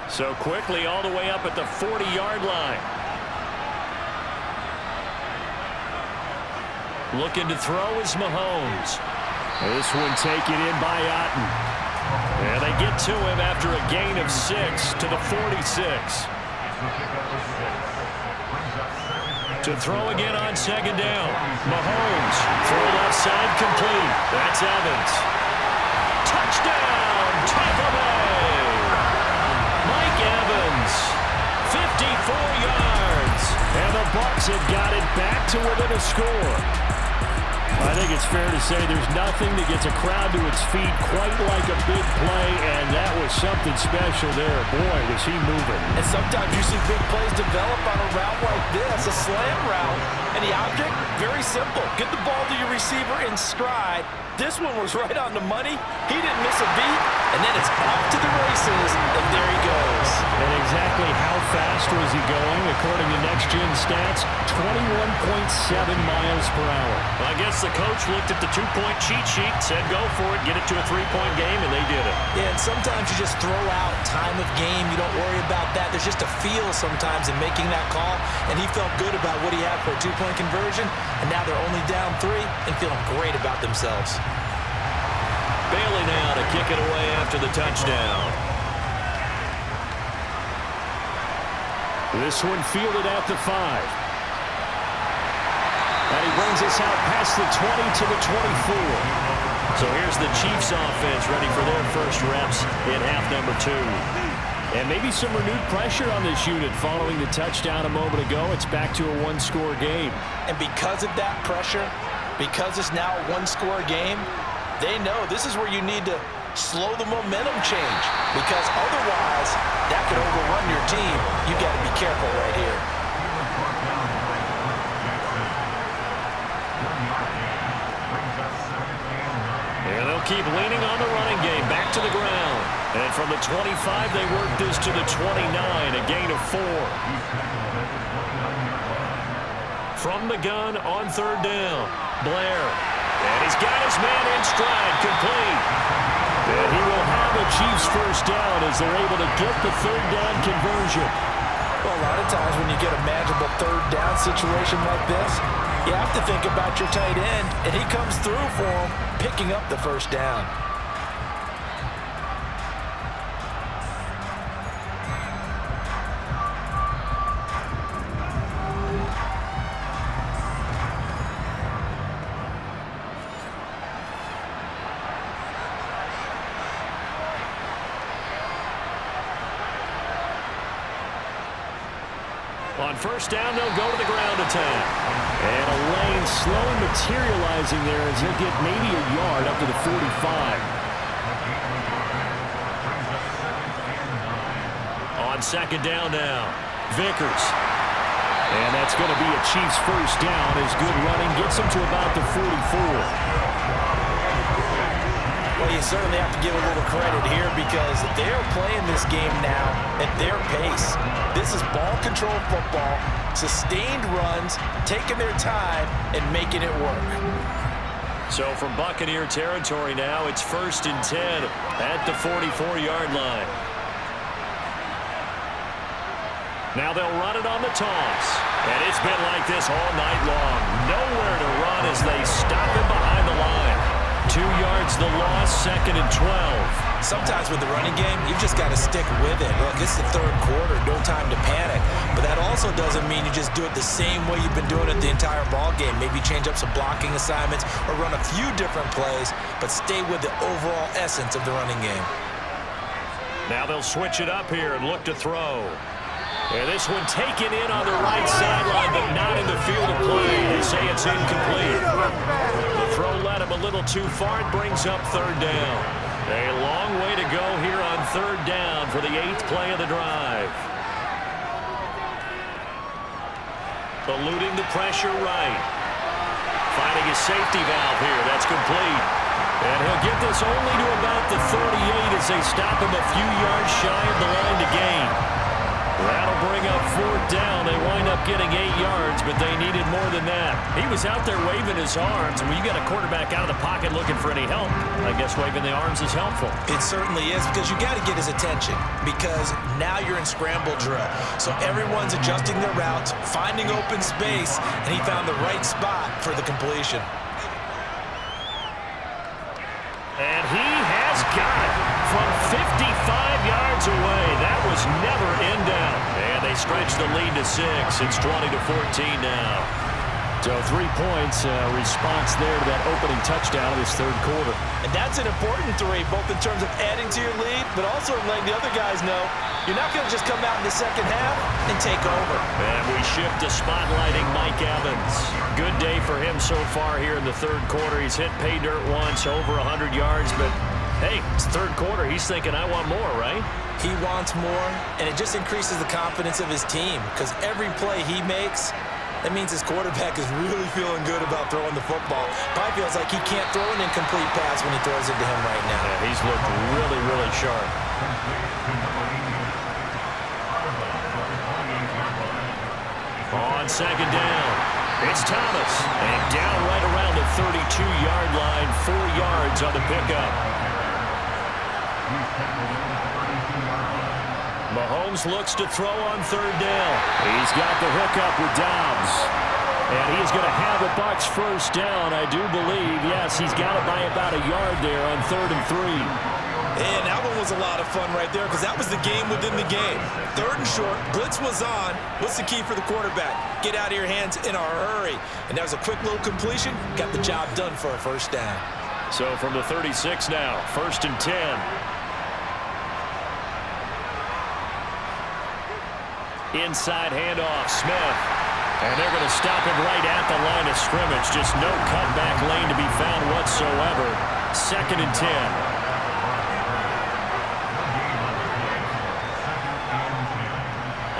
So quickly all the way up at the 40-yard line. Looking to throw is Mahomes. This one taken in by Otten. And they get to him after a gain of 6 to the 46. To throw again on second down. Mahomes. Throw left side complete. That's Evans. Touchdown, Tampa Bay. Mike Evans. 54 yards. And the Bucs have got it back to within a score. I think it's fair to say there's nothing that gets a crowd to its feet quite like a big play, and that was something special there. Boy, was he moving. And sometimes you see big plays develop on a route like this, a slam route, and the object, very simple. Get the ball to your receiver in stride. This one was right on the money. He didn't miss a beat, and then it's off to the races, and there he goes. And exactly how fast was he going? According to Next Gen Stats, 21.7 miles per hour. Well, I guess the coach looked at the two-point cheat sheet, said go for it, get it to a three-point game, and they did it. Yeah, and sometimes you just throw out time of game. You don't worry about that. There's just a feel sometimes in making that call, and he felt good about what he had for a two-point conversion, and now they're only down 3 and feeling great about themselves. Bailey now to kick it away after the touchdown. This one fielded at the 5. And he brings us out past the 20 to the 24. So here's the Chiefs offense ready for their first reps in half number 2. And maybe some renewed pressure on this unit following the touchdown a moment ago. It's back to a one-score game. And because of that pressure, because it's now a one-score game, they know this is where you need to slow the momentum change, because otherwise that could overrun your team. You got to be careful right here. And they'll keep leaning on the running game. Back to the ground. And from the 25, they work this to the 29, a gain of 4. From the gun on third down, Blair. And he's got his man in stride, complete. And he will have a Chiefs first down as they're able to get the third down conversion. Well, a lot of times when you get a manageable third down situation like this, you have to think about your tight end, and he comes through for him, picking up the first down. On first down, they'll go to the ground attack. And a lane slowly materializing there as he'll get maybe a yard up to the 45. On second down now, Vickers. And that's going to be a Chiefs first down as good running gets them to about the 44. Well, you certainly have to give a little credit here because they're playing this game now at their pace. This is ball control football, sustained runs, taking their time, and making it work. So from Buccaneer territory now, it's 1st and 10 at the 44-yard line. Now they'll run it on the toss. And it's been like this all night long. Nowhere to run as they stop him behind the line. 2 yards the loss, 2nd and 12. Sometimes with the running game, you've just got to stick with it. Look, this is the third quarter, no time to panic. But that also doesn't mean you just do it the same way you've been doing it the entire ball game. Maybe change up some blocking assignments or run a few different plays, but stay with the overall essence of the running game. Now they'll switch it up here and look to throw. And this one taken in on the right sideline, but not in the field of play. They say it's incomplete. The throw led him a little too far. It brings up third down. A long way to go here on third down for the 8th play of the drive. Eluding the pressure right. Finding his safety valve here. That's complete. And he'll get this only to about the 38 as they stop him a few yards shy of the line to gain. That'll bring up fourth down. They wind up getting 8 yards, but they needed more than that. He was out there waving his arms. When you got a quarterback out of the pocket looking for any help, I guess waving the arms is helpful. It certainly is, because you got to get his attention, because now you're in scramble drill. So everyone's adjusting their routes, finding open space, and he found the right spot for the completion. And he has got it from 55 yards away. That was never in doubt. And they stretch the lead to 6. It's 20-14 now. So 3 points, response there to that opening touchdown of this third quarter. And that's an important 3, both in terms of adding to your lead, but also letting the other guys know you're not going to just come out in the second half and take over. And we shift to spotlighting Mike Evans. Good day for him so far here in the third quarter. He's hit pay dirt once, over 100 yards, but hey, it's third quarter. He's thinking, I want more, right? He wants more, and it just increases the confidence of his team, because every play he makes, that means his quarterback is really feeling good about throwing the football. Probably feels like he can't throw an incomplete pass when he throws it to him right now. Yeah, he's looked really, really sharp. On second down, it's Thomas. And down right around the 32-yard line, 4 yards on the pickup. Mahomes looks to throw on third down. He's got the hookup with Dobbs. And he's going to have the Bucs first down, I do believe. Yes, he's got it by about a yard there on 3rd and 3. And that one was a lot of fun right there, because that was the game within the game. 3rd and short, blitz was on. What's the key for the quarterback? Get out of your hands in a hurry. And that was a quick little completion. Got the job done for a first down. So from the 36 now, 1st and 10. Inside handoff, Smith. And they're going to stop him right at the line of scrimmage. Just no cutback lane to be found whatsoever. 2nd and 10.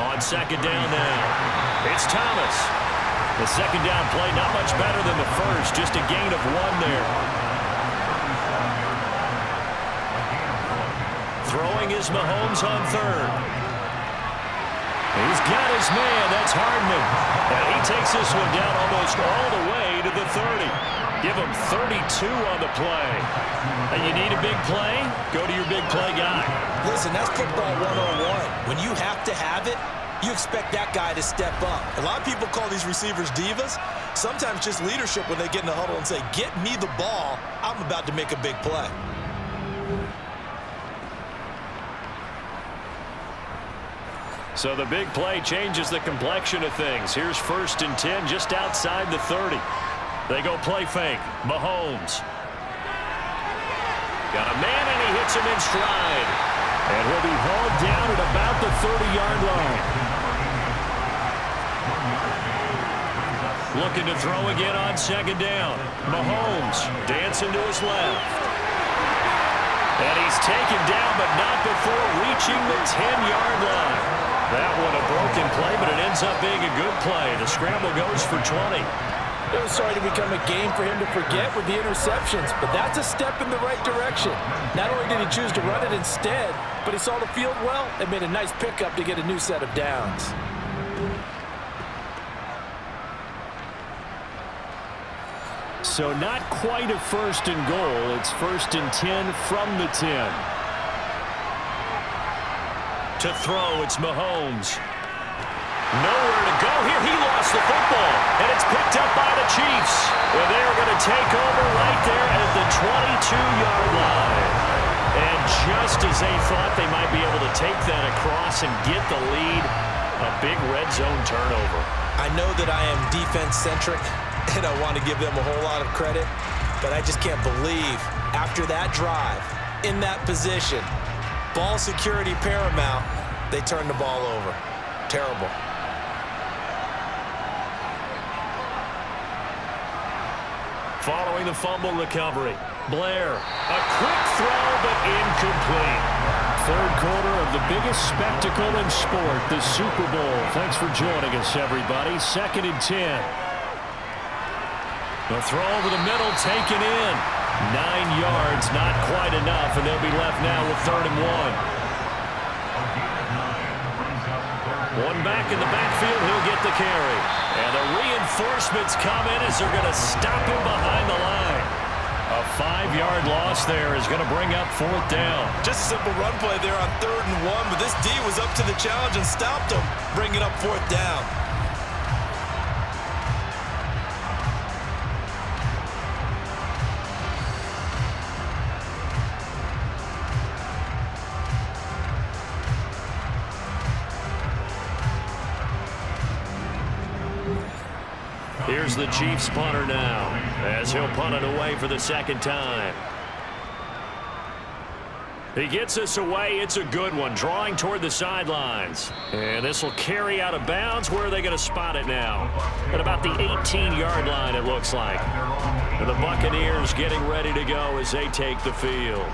On second down now, it's Thomas. The second down play not much better than the first, just a gain of 1 there. Throwing is Mahomes on 3rd. He's got his man, that's Hardman. And he takes this one down almost all the way to the 30. Give him 32 on the play. And you need a big play? Go to your big play guy. Listen, that's football 101. When you have to have it, you expect that guy to step up. A lot of people call these receivers divas. Sometimes just leadership when they get in the huddle and say, get me the ball, I'm about to make a big play. So the big play changes the complexion of things. Here's 1st and 10 just outside the 30. They go play fake. Mahomes. Got a man and he hits him in stride. And he'll be hauled down at about the 30-yard line. Looking to throw again on second down. Mahomes dancing to his left. And he's taken down, but not before reaching the 10-yard line. That one a broken play, but it ends up being a good play. The scramble goes for 20. It was starting to become a game for him to forget with the interceptions, but that's a step in the right direction. Not only did he choose to run it instead, but he saw the field well and made a nice pickup to get a new set of downs. So not quite a 1st and goal. It's 1st and 10 from the 10. To throw, it's Mahomes. Nowhere to go here. He lost the football, and it's picked up by the Chiefs. Well, they're going to take over right there at the 22-yard line. And just as they thought they might be able to take that across and get the lead, a big red zone turnover. I know that I am defense-centric, and I want to give them a whole lot of credit, but I just can't believe after that drive, in that position, ball security paramount, they turned the ball over. Terrible. Following the fumble recovery, Blair, a quick throw but incomplete. Third quarter of the biggest spectacle in sport, the Super Bowl. Thanks for joining us, everybody. 2nd and 10. The throw over the middle, taken in. 9 yards, not quite enough, and they'll be left now with 3rd and 1. One back in the backfield, he'll get the carry. And the reinforcements come in as they're going to stop him behind the line. A 5-yard loss there is going to bring up 4th down. Just a simple run play there on 3rd and 1, but this D was up to the challenge and stopped him, bringing up 4th down. Here's the Chiefs punter now, as he'll punt it away for the 2nd time. He gets us away. It's a good one, drawing toward the sidelines. And this will carry out of bounds. Where are they going to spot it now? At about the 18-yard line, it looks like. And the Buccaneers getting ready to go as they take the field.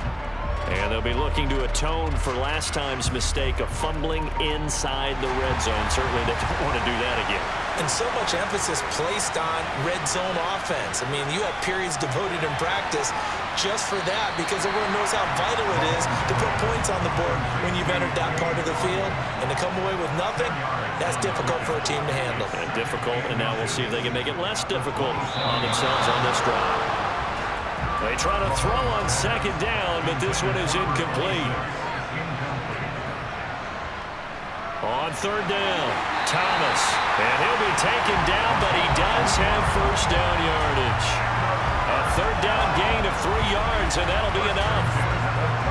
And they'll be looking to atone for last time's mistake of fumbling inside the red zone. Certainly they don't want to do that again. And so much emphasis placed on red zone offense. I mean, you have periods devoted in practice just for that because everyone knows how vital it is to put points on the board when you've entered that part of the field. And to come away with nothing, that's difficult for a team to handle. And difficult, and now we'll see if they can make it less difficult on themselves on this drive. They try to throw on 2nd down, but this one is incomplete. On 3rd down, Thomas. And he'll be taken down, but he does have 1st down yardage. A 3rd down gain of 3 yards, and that'll be enough.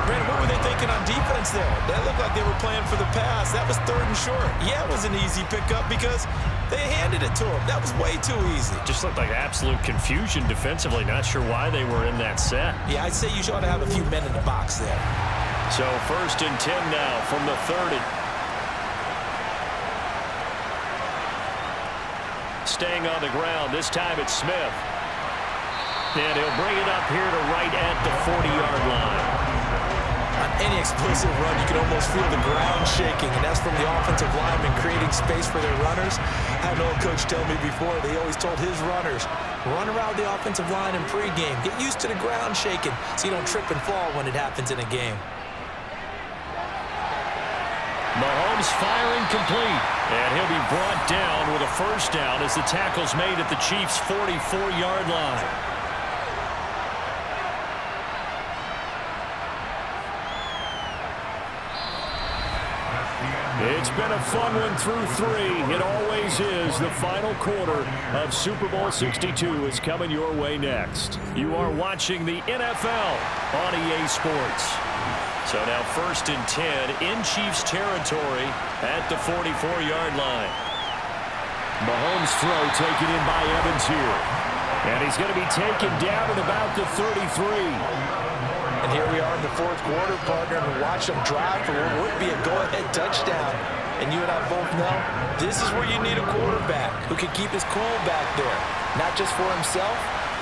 Brandon, what were they thinking on defense there? That looked like they were playing for the pass. That was 3rd and short. Yeah, it was an easy pickup because they handed it to him. That was way too easy. Just looked like absolute confusion defensively. Not sure why they were in that set. Yeah, I'd say you ought to have a few men in the box there. So 1st and 10 now from the 30. Staying on the ground. This time it's Smith. And he'll bring it up here to right at the 40-yard line. On any explosive run, you can almost feel the ground shaking, and that's from the offensive linemen creating space for their runners. I had an old coach tell me before, they always told his runners, run around the offensive line in pregame. Get used to the ground shaking so you don't trip and fall when it happens in a game. Mahomes firing complete. And he'll be brought down with a 1st down as the tackle's made at the Chiefs' 44-yard line. It's been a fun one through 3. It always is. The final quarter of Super Bowl 62 is coming your way next. You are watching the NFL on EA Sports. So now 1st and 10 in Chiefs territory at the 44-yard line. Mahomes' throw taken in by Evans here. And he's going to be taken down at about the 33. And here we are in the 4th quarter, partner, and watch them drive for what would be a go-ahead touchdown. And you and I both know this is where you need a quarterback who can keep his cool back there. Not just for himself,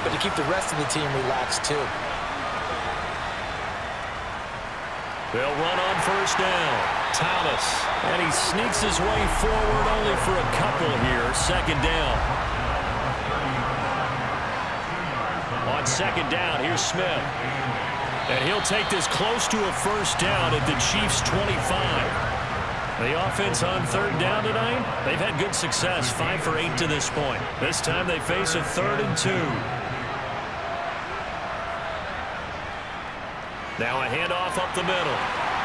but to keep the rest of the team relaxed too. They'll run on 1st down. Thomas. And he sneaks his way forward only for a couple here. 2nd down. On 2nd down, here's Smith. And he'll take this close to a 1st down at the Chiefs' 25. The offense on 3rd down tonight, they've had good success. 5 for 8 to this point. This time they face a 3rd and 2. Now a handoff up the middle.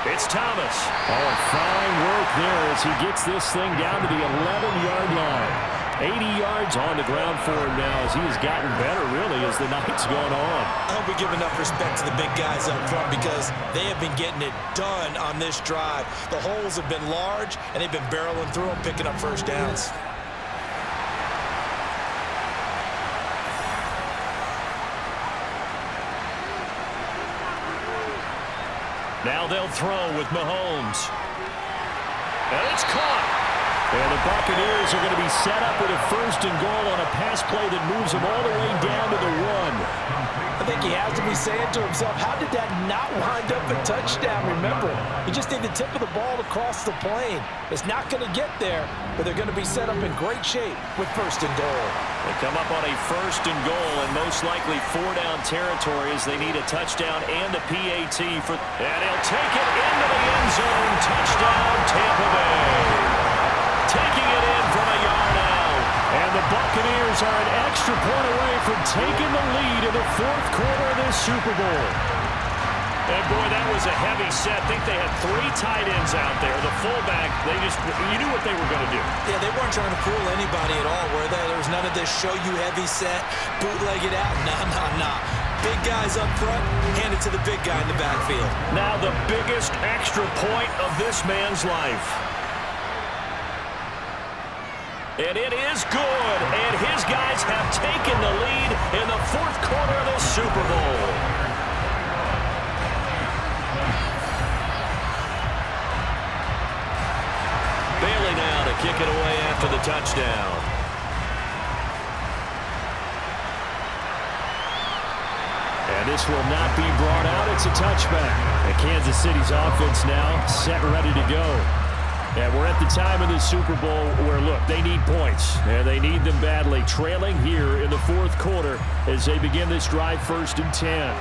It's Thomas. Oh, fine work there as he gets this thing down to the 11-yard line. 80 yards on the ground for him now as he has gotten better, really, as the night's gone on. I hope we give enough respect to the big guys up front because they have been getting it done on this drive. The holes have been large, and they've been barreling through them, picking up 1st downs. Now they'll throw with Mahomes. And it's caught. And the Buccaneers are going to be set up with a 1st and goal on a pass play that moves them all the way down to the 1. I think he has to be saying to himself, how did that not wind up a touchdown? Remember, you just need the tip of the ball to cross the plane. It's not going to get there, but they're going to be set up in great shape with 1st and goal. They come up on a 1st and goal and most likely 4-down territory as they need a touchdown and a PAT for. And he'll take it into the end zone. Touchdown, Tampa Bay. Taking it in from a yard out. And the Buccaneers are an extra point away from taking the lead in the 4th quarter of this Super Bowl. And boy, that was a heavy set. I think they had 3 tight ends out there. The fullback, you knew what they were going to do. Yeah, they weren't trying to fool anybody at all, were they? There was none of this show you heavy set, bootleg it out. Nah. Big guys up front, hand it to the big guy in the backfield. Now the biggest extra point of this man's life. And it is good, and his guys have taken the lead in the 4th quarter of the Super Bowl. Bailey now to kick it away after the touchdown. And this will not be brought out. It's a touchback. And Kansas City's offense now set, ready to go. And we're at the time of this Super Bowl where, look, they need points, and they need them badly. Trailing here in the 4th quarter as they begin this drive 1st and 10.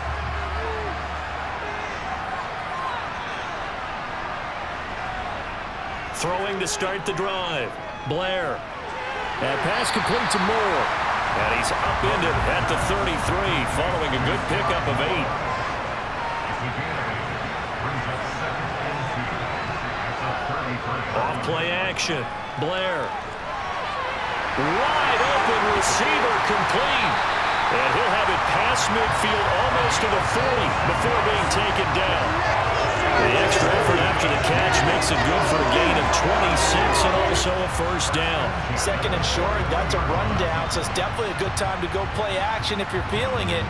Throwing to start the drive. Blair. And pass complete to Moore. And he's upended at the 33 following a good pickup of 8. Off-play action. Blair. Wide open receiver complete. And he'll have it past midfield almost to the 40 before being taken down. The extra effort after the catch makes it good for a gain of 26 and also a 1st down. 2nd and short, that's a rundown, so it's definitely a good time to go play action if you're feeling it.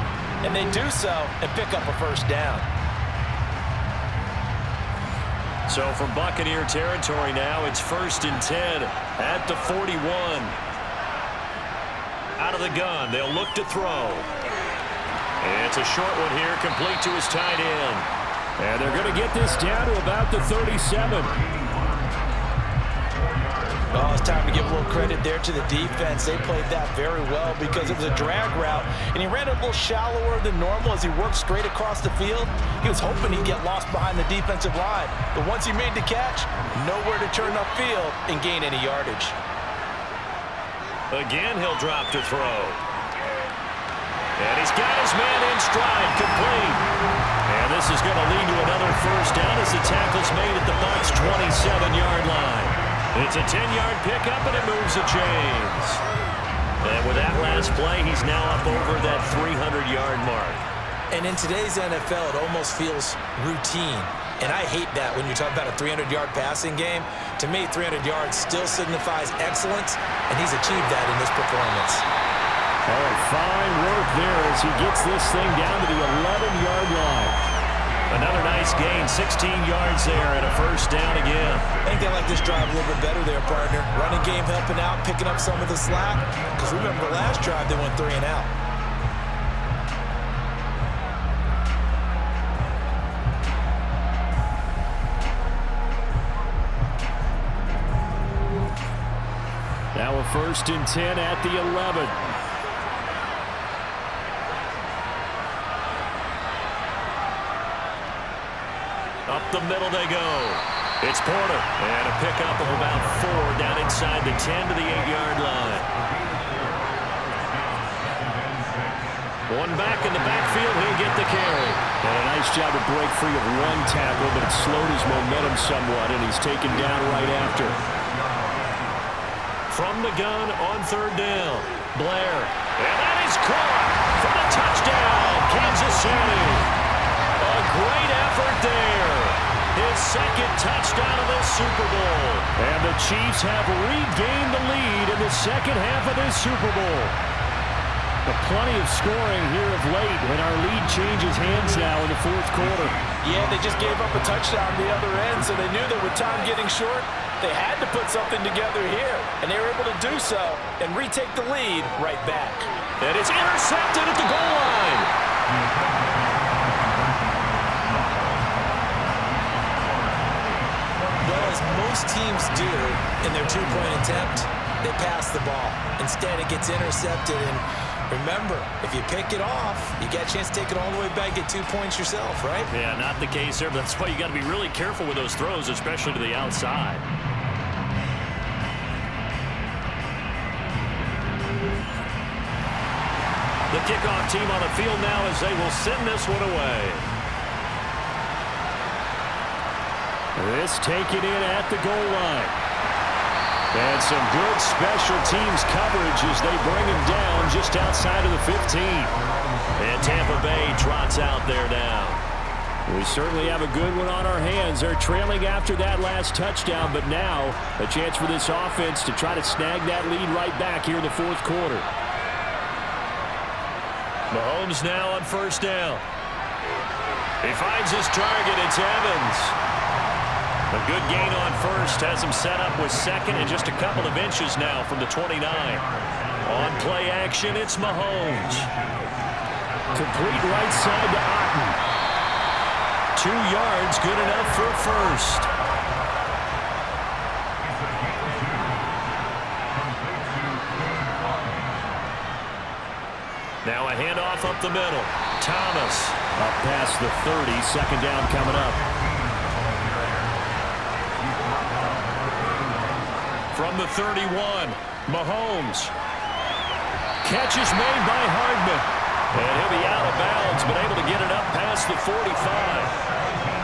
And they do so and pick up a 1st down. So from Buccaneer territory now, it's 1st and 10 at the 41. Out of the gun, they'll look to throw. And it's a short one here, complete to his tight end. And they're going to get this down to about the 37. Oh, it's time to give a little credit there to the defense. They played that very well because it was a drag route, and he ran a little shallower than normal as he worked straight across the field. He was hoping he'd get lost behind the defensive line, but once he made the catch, nowhere to turn upfield and gain any yardage. Again, he'll drop to throw. And he's got his man in stride, complete. And this is going to lead to another 1st down as the tackle's made at the Bucs' 27-yard line. It's a 10-yard pickup, and it moves the chains. And with that last play, he's now up over that 300-yard mark. And in today's NFL, it almost feels routine. And I hate that when you talk about a 300-yard passing game. To me, 300 yards still signifies excellence, and he's achieved that in this performance. Oh, fine work there as he gets this thing down to the 11-yard line. Another nice gain, 16 yards there, and a 1st down again. I think they like this drive a little bit better there, partner. Running game helping out, picking up some of the slack. Because remember the last drive, they went 3 and out. Now a 1st and 10 at the 11. Up the middle they go. It's Porter. And a pickup of about 4 down inside the 10 to the 8-yard line. One back in the backfield. He'll get the carry. And a nice job to break free of 1 tackle, but it slowed his momentum somewhat, and he's taken down right after. From the gun on 3rd down. Blair. And that is caught for the touchdown. Kansas City. A great effort there. His 2nd touchdown of this Super Bowl. And the Chiefs have regained the lead in the 2nd half of this Super Bowl. Plenty of scoring here of late, and our lead changes hands now in the fourth quarter. Yeah, they just gave up a touchdown the other end, so they knew that with time getting short, they had to put something together here, and they were able to do so and retake the lead right back. And it's intercepted at the goal line. Well, as most teams do in their two-point attempt, they pass the ball. Instead, it gets intercepted, and remember, if you pick it off, you get a chance to take it all the way back, get 2 points yourself, right? Yeah, not the case there, but that's why you got to be really careful with those throws, especially to the outside. The kickoff team on the field now as they will send this one away. This taken in at the goal line. And some good special teams coverage as they bring him down just outside of the 15. And Tampa Bay trots out there now. We certainly have a good one on our hands. They're trailing after that last touchdown, but now a chance for this offense to try to snag that lead right back here in the fourth quarter. Mahomes now on first down. He finds his target. It's Evans. A good gain on first has him set up with second and just a couple of inches now from the 29. On play action, it's Mahomes. Complete right side to Otten. 2 yards, good enough for first. Now a handoff up the middle. Thomas. Up past the 30, second down coming up. From the 31, Mahomes. Catch is made by Hardman. And he'll be out of bounds, but able to get it up past the 45.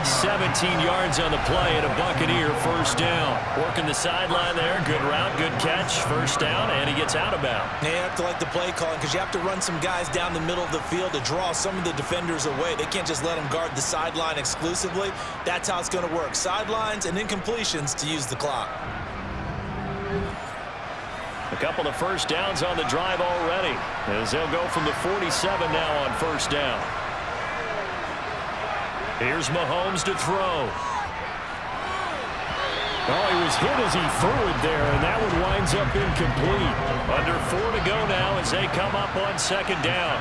17 yards on the play and a Buccaneer first down. Working the sideline there. Good route, good catch. First down, and he gets out of bounds. They have to like the play calling because you have to run some guys down the middle of the field to draw some of the defenders away. They can't just let them guard the sideline exclusively. That's how it's going to work. Sidelines and incompletions to use the clock. A couple of first downs on the drive already, as they'll go from the 47 now on first down. Here's Mahomes to throw. Oh, he was hit as he threw it there, and that one winds up incomplete. Under 4 to go now as they come up on second down.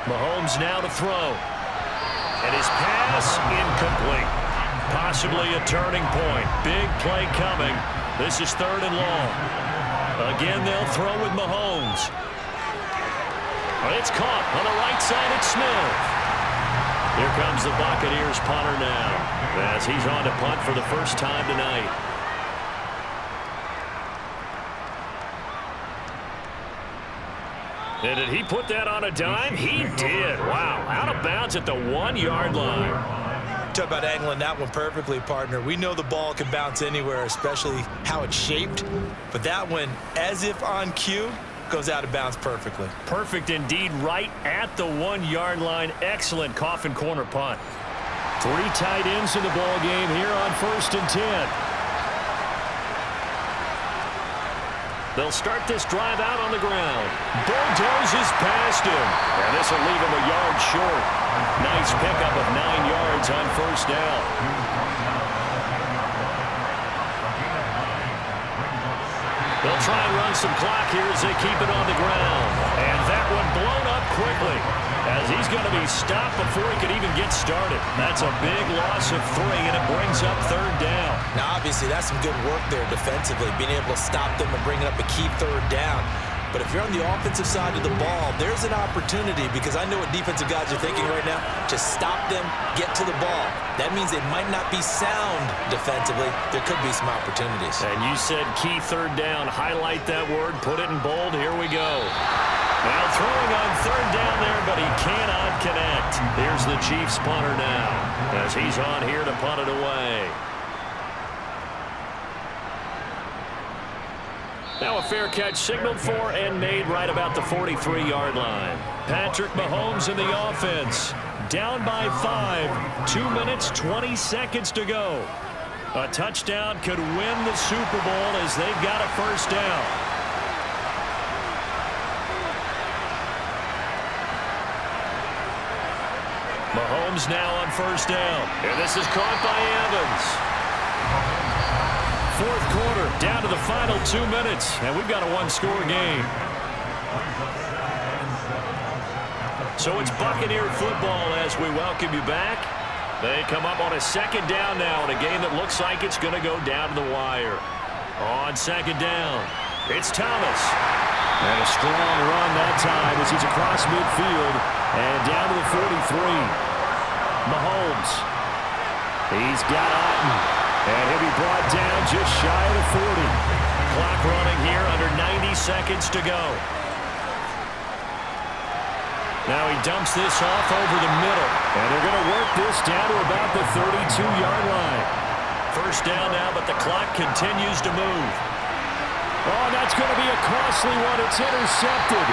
Mahomes now to throw. And his pass incomplete. Possibly a turning point. Big play coming. This is third and long. Again, they'll throw with Mahomes. It's caught on the right side. It's Smith. Here comes the Buccaneers punter now as he's on to punt for the first time tonight. And did he put that on a dime? He did. Wow. Out of bounds at the 1 yard line. Talk about angling that one perfectly, partner. We know the ball can bounce anywhere, especially how it's shaped. But that one, as if on cue, goes out of bounds perfectly. Perfect indeed, right at the 1 yard line. Excellent coffin corner punt. 3 tight ends in the ball game here on 1st and 10. They'll start this drive out on the ground. Bulldozes past him. And this will leave him a yard short. Nice pickup of 9 yards on first down. They'll try and run some clock here as they keep it on the ground. And that one blown up quickly as he's going to be stopped before he could even get started. That's a big loss of 3, and it brings up third down. Now, obviously, that's some good work there defensively, being able to stop them and bringing up a key third down. But if you're on the offensive side of the ball, there's an opportunity because I know what defensive guys are thinking right now. Just stop them, get to the ball. That means they might not be sound defensively. There could be some opportunities. And you said key third down. Highlight that word. Put it in bold. Here we go. Now throwing on third down there, but he cannot connect. Here's the Chiefs punter now as he's on here to punt it away. Now a fair catch signaled for and made right about the 43-yard line. Patrick Mahomes in the offense. Down by 5. 2 minutes, 20 seconds to go. A touchdown could win the Super Bowl as they've got a first down. Mahomes now on first down. And this is caught by Evans. Fourth quarter, down to the final 2 minutes. And we've got a one-score game. So it's Buccaneer football as we welcome you back. They come up on a second down now in a game that looks like it's going to go down to the wire. On second down, it's Thomas. And a strong run that time as he's across midfield and down to the 43. Mahomes. He's got Otten. And he'll be brought down just shy of the 40. Clock running here under 90 seconds to go. Now he dumps this off over the middle. And they're going to work this down to about the 32-yard line. First down now, but the clock continues to move. Oh, that's going to be a costly one. It's intercepted.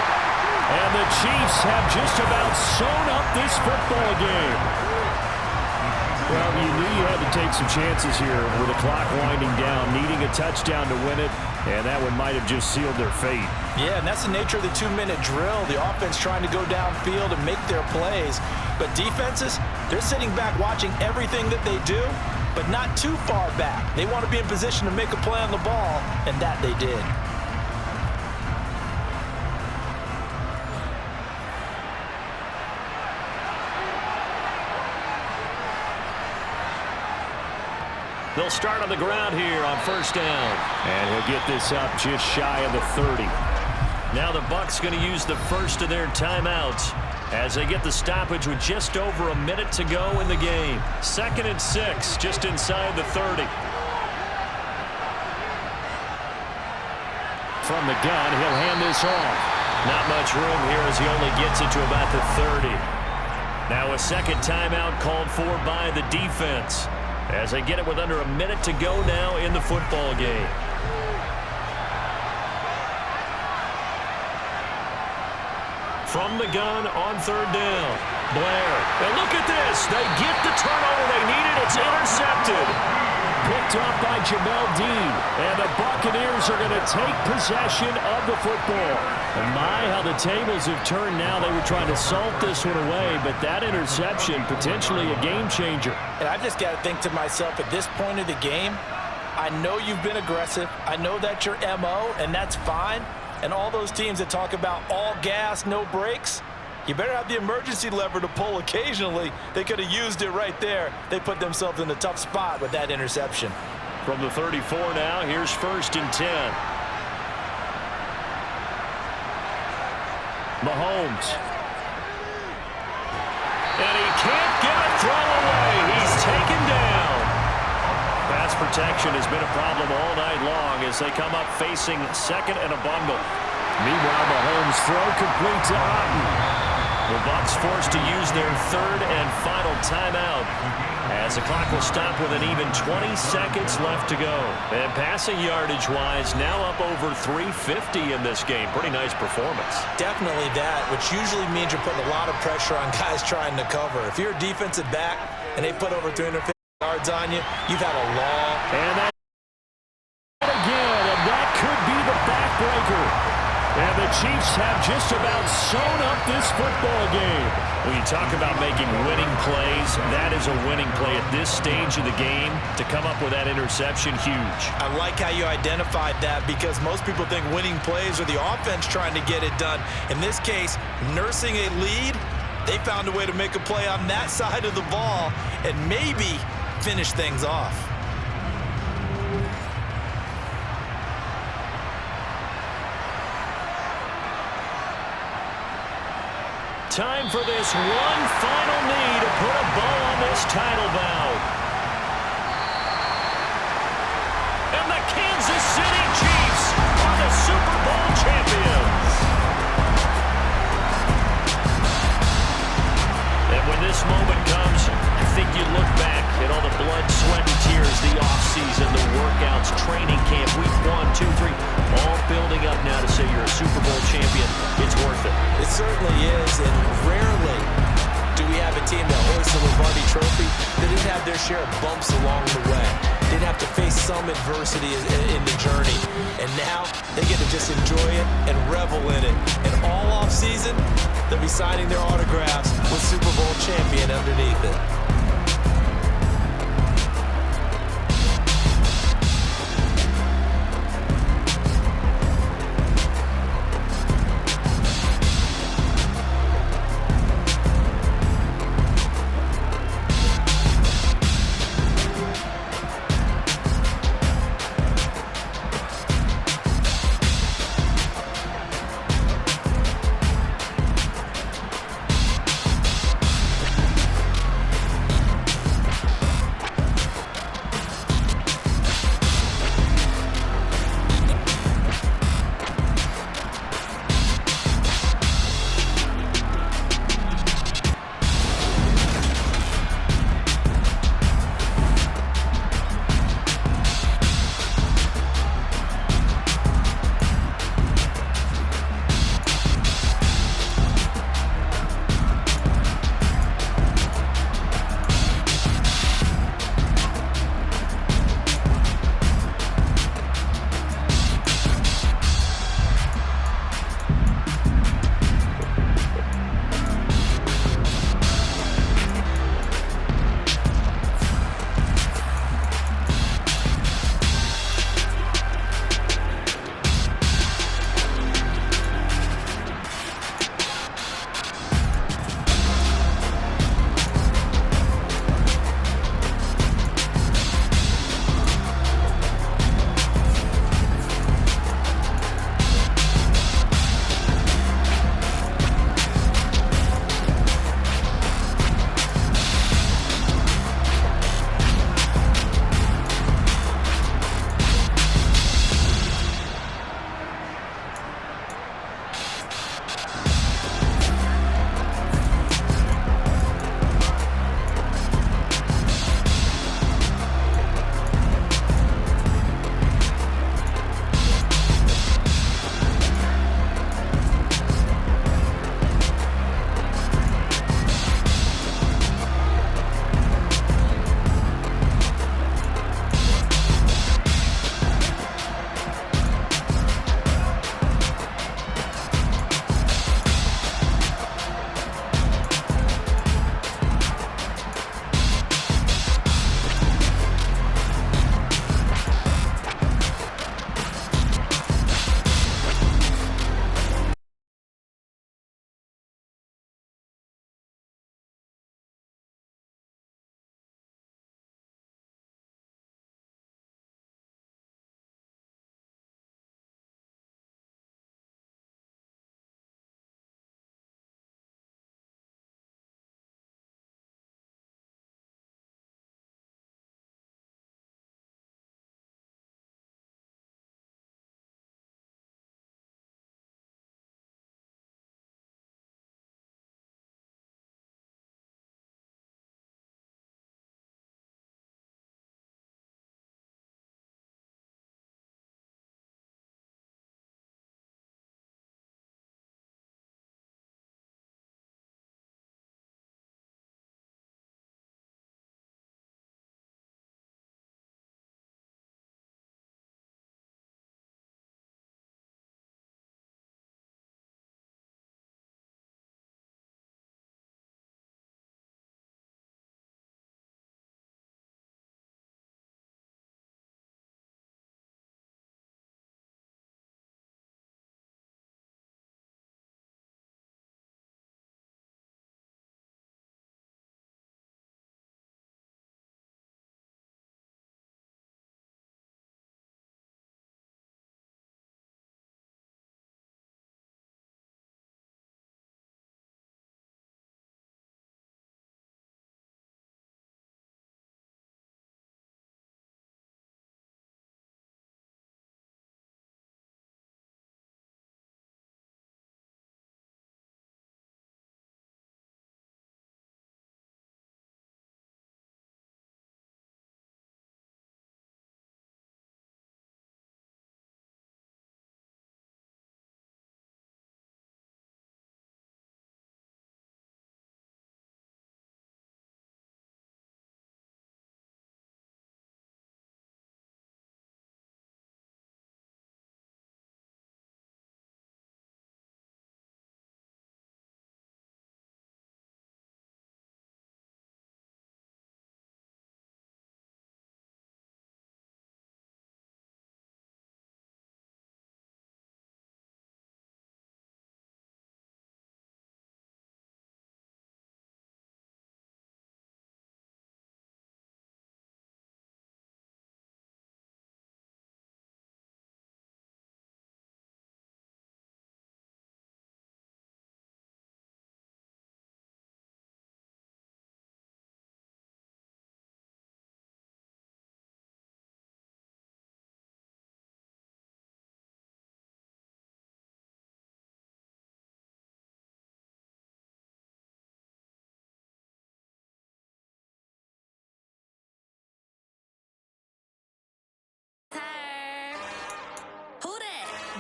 And the Chiefs have just about sewn up this football game. Well, you knew you had to take some chances here with the clock winding down, needing a touchdown to win it, and that one might have just sealed their fate. Yeah, and that's the nature of the 2-minute drill. The offense trying to go downfield and make their plays. But defenses, they're sitting back watching everything that they do, but not too far back. They want to be in position to make a play on the ball, and that they did. They'll start on the ground here on first down. And he'll get this up just shy of the 30. Now the Bucs going to use the first of their timeouts as they get the stoppage with just over a minute to go in the game. 2nd and 6, just inside the 30. From the gun, he'll hand this off. Not much room here as he only gets it to about the 30. Now a second timeout called for by the defense as they get it with under a minute to go now in the football game. From the gun on third down, Blair. And look at this. They get the turnover they needed. It's intercepted. Picked up by Jamel Dean. And the Buccaneers are going to take possession of the football. And my, how the tables have turned now. They were trying to salt this one away, but that interception, potentially a game changer. And I just got to think to myself, at this point of the game, I know you've been aggressive. I know that's your MO, and that's fine. And all those teams that talk about all gas, no brakes, you better have the emergency lever to pull occasionally. They could have used it right there. They put themselves in a tough spot with that interception. From the 34 now, here's 1st and 10. Mahomes. And he can't get a throw away. He's taken down. Pass protection has been a problem all night long as they come up facing second and a bungle. Meanwhile, Mahomes throw complete to Otten. The Bucs forced to use their third and final timeout as the clock will stop with an even 20 seconds left to go. And passing yardage-wise, now up over 350 in this game. Pretty nice performance. Definitely that, which usually means you're putting a lot of pressure on guys trying to cover. If you're a defensive back and they put over 350 yards on you, you've had a long... And that again, and that could be the backbreaker. And the Chiefs have just about sewn up this football game. When you talk about making winning plays, that is a winning play at this stage of the game. To come up with that interception, huge. I like how you identified that because most people think winning plays are the offense trying to get it done. In this case, nursing a lead, they found a way to make a play on that side of the ball and maybe finish things off. Time for this one final knee to put a bow on this title bout. And the Kansas City Chiefs are the Super Bowl champions. And when this moment comes, I think you look back at all the blood, sweat, and tears, the offseason, the workouts, training camp, week 1, 2, 3, all building up now to say you're a Super Bowl champion. It's worth it. It certainly is, and rarely do we have a team that hoists the Lombardi Trophy that didn't have their share of bumps along the way. Didn't have to face some adversity in the journey. And now they get to just enjoy it and revel in it. And all offseason, they'll be signing their autographs with Super Bowl champion underneath it.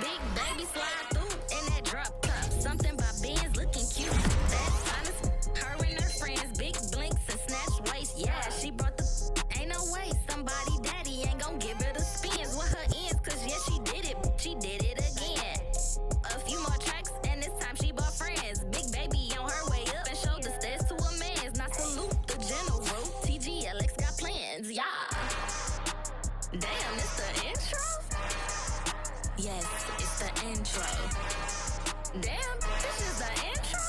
Big baby slide through in that drop top. Something by Benz looking cute. That's honest. Her and her friends, big blinks and snatch waist. Yeah, she brought the. Ain't no way somebody daddy ain't gon' give her the spins with her ends. Cause yeah, she did it. She did it again. A few more tracks and this time she bought friends. Big baby on her way up and showed the stairs to a man's. Now salute the general. TGLX got plans, yeah. Damn, it's the intro? Yes, it's the intro. Damn, this is the intro?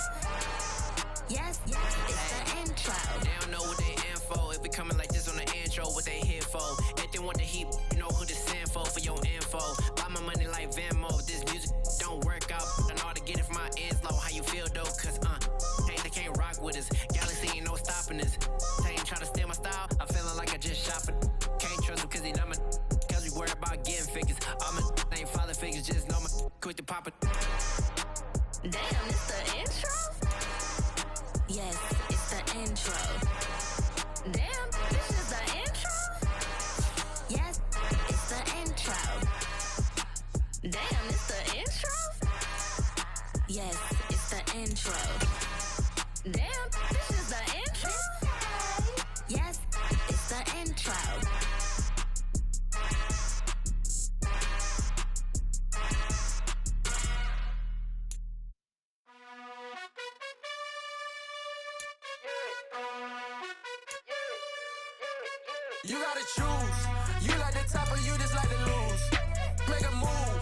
Yes, it's the intro. They don't know what they in for. If we coming like this on the intro, what they here for? If they want the heat, you know who to send for your info. Buy my money like Venmo. If this music don't work out, I know how to get it from my ends low. How you feel though? Cause hey, they can't rock with us. Galaxy ain't no stopping us. They ain't try to steal my style. I'm feeling like I just shot for. Can't trust him cause he not my. Cause we worried about getting figures. All my ain't father figures, just know my. Quick to pop it. Damn, it's the intro? Yes, it's the intro. Damn, this is the intro? Yes, it's the intro. Damn, it's the intro? Yes, it's the intro. Damn, this is the intro? Yes, it's the intro. You gotta choose. You like the top or you just like to lose. Make a move.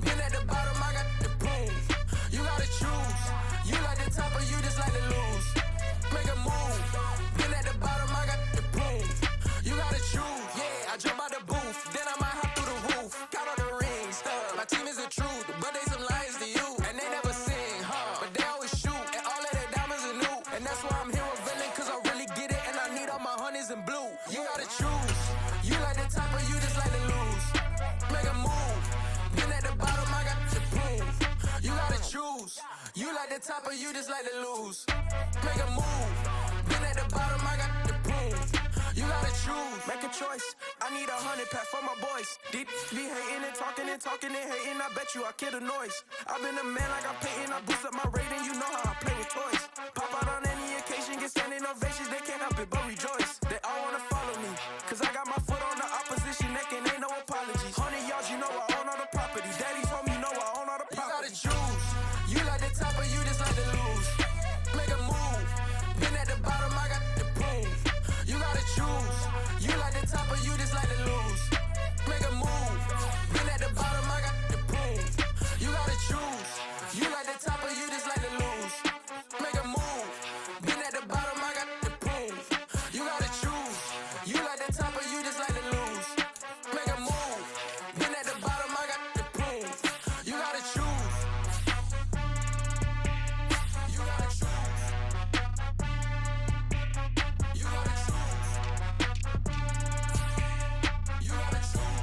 Been at the bottom, I got the proof. You gotta choose. You like the top or you just like to lose. Make a move. Been at the bottom, I got the proof. You gotta choose. Yeah, I jump out the booth. Then I might hop through the roof. Count on the rings. My team is the truth, but they some liars to you. And they never sing, but they always shoot. And all of their diamonds are new. And that's why I'm here with villain, cause I really get it. And I need all my honeys in blue. You gotta choose. You like the top or you just like to lose. Make a move. Been at the bottom, I got the proof. You gotta choose. You like the top or you just like to lose. Make a move. Been at the bottom, I got the proof. You gotta choose. Make a choice. I need 100 pack for my boys. Deep be hating and talking and hating. I bet you I kill the noise. I've been a man like I'm painting. I boost up my rating. You know how I play with toys. Pop out on any occasion, get standing ovations. They can't help it but rejoice. They all wanna follow me, cause I got my foot on the opposition neck and ain't no apologies. 100 yards, you know I own all the property. Daddy's home, you know I own all the property. You gotta choose. You like the top or you just like to lose. Make a move. Been at the bottom, I got the proof. You gotta choose. You like the top or you just like to lose. Make a move. Been at the bottom, I got the proof. You gotta choose. You like the top or you just like to lose. Make a move. Been at the bottom, I got the proof. You gotta choose. You like the top or you just like to lose. Make a move. Been at the bottom, I got the proof. You gotta choose. You gotta choose. You gotta choose. You gotta choose.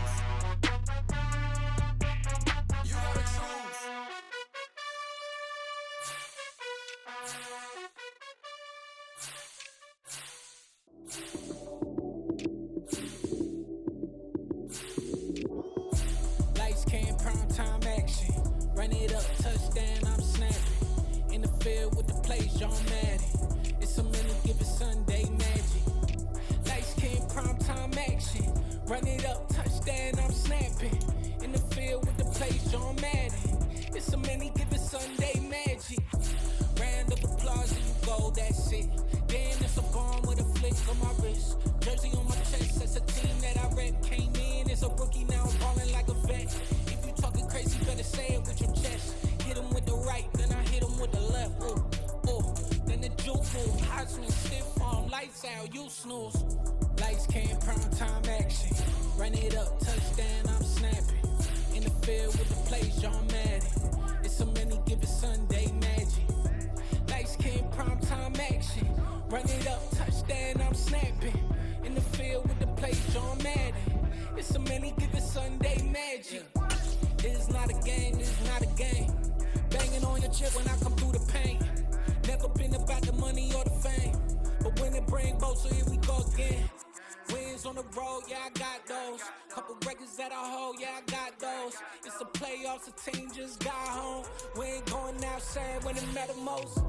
You gotta choose. Lights came, prime time action. Run it up, touchdown, I'm snapping. In the field with the plays, John Madden. It's a minute, give it Sunday magic. Lights came, prime time action. Run it up, touchdown, I'm snapping. In the field with the plays, John Madden. It's a minute, give it Sunday magic. Round of applause and you go, that's it. Then it's a bomb with a flick on my wrist. Jersey on my chest, that's a team that I rep. Came in as a rookie, now I'm balling like a vet. If you talking crazy, better say it with your chest. Hit him with the right, then I hit him with the left. Then the juke move, Heisman stiff arm, lights out, you snooze. Lights came, prime time action. Run it up, touchdown, I'm snapping. In the field with the plays, John Madden. It's a many, give it Sunday magic. Lights came, prime time action. Run it up, touchdown, I'm snapping. In the field with the plays, John Madden. It's a many, give it Sunday magic. It's not a game, it's not a game. Banging on your chip when I come through the pain. Never been about the money or the fame. But when it bring both, so here we go again. Wins Millions on the road, yeah, I got those. Couple records that I hold, yeah, I got those. It's the playoffs, the team just got home. We ain't going outside when it matter most.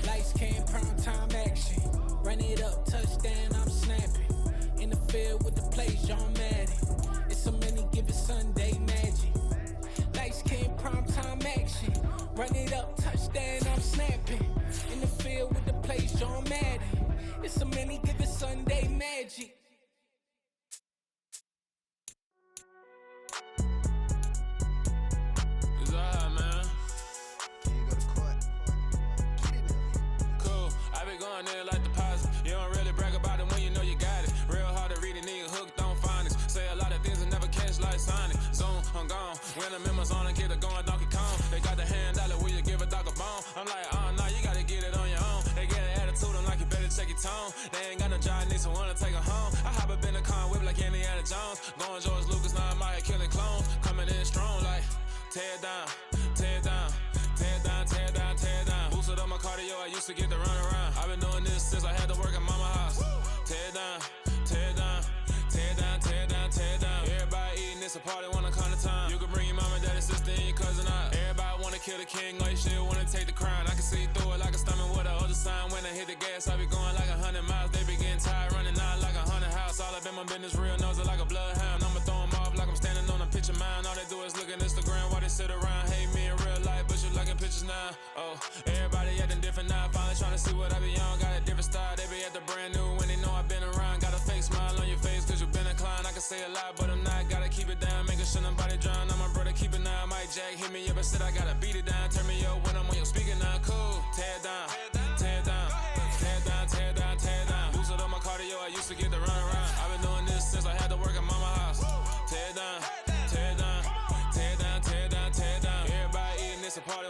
Lights came, prime time action. Run it up, touchdown, I'm snapping. In the field with the plays, John Madden. It's a many given Sunday magic. Lights came, prime time action. Run it up, touchdown, I'm snapping. In the field with the plays, John Madden. It's a many given Sunday magic. It's alright, man. Can you go to court? Get it up. Cool, I be going there like deposit. You don't really brag about it when you know you got it. Real hard to read a nigga hooked on phonics. Say a lot of things and never catch like Sonic. Zoom, I'm gone. When the members on and get it going Donkey Kong. They got the $100, will you give a dog a bone? I'm like, nah, you gotta get it on your own. They get an attitude, I'm like, you better check your tone. They ain't got no job, need someone to take her home. I hop up in the car, whip like Indiana Jones. Going George Lucas, now I'm out here killing clones. Coming in strong like, tear it down, tear it down. Tear it down, tear it down, tear it down. Boosted up my cardio, I used to get to run around. I've been doing this since I had to work at mama house. Tear it down, tear it down, tear it down, tear it down, tear it down. Everybody eating, it's a party, wanna come to time. You can bring your mama, daddy, sister, and your cousin out. Everybody wanna kill the king, or you shit wanna take the crown. I can see through it like a stomach with a other sign. When I hit the gas, I be going like 100 miles. They be getting tired, running out like 100 house. All up in my business, real nose it like a bloodhound. I'ma throw 'em off like I'm standing on a picture mine. All they do is look at Instagram while they sit around. Hate me in real life, but you liking pictures now. Oh, everybody acting different now. Finally trying to see what I be on. Got a different style, they be at the brand new when they know I've been around. Got a fake smile on your face cause you been inclined. I can say a lot, but I'm not. Gotta keep it down, making sure nobody drown. I'm my brother, keep it now. Mike Jack hit me up and said I gotta beat it down. Turn me up when I'm on your speaker now. Cool, tear it down, tear it down, tear it down, tear it down, tear it down. Boosted up my cardio, I used to get to run around. I've been doing this since I had to work at mama house. Tear it down, tear it down, tear it down, tear it down, tear it down. Everybody eating, it's a party.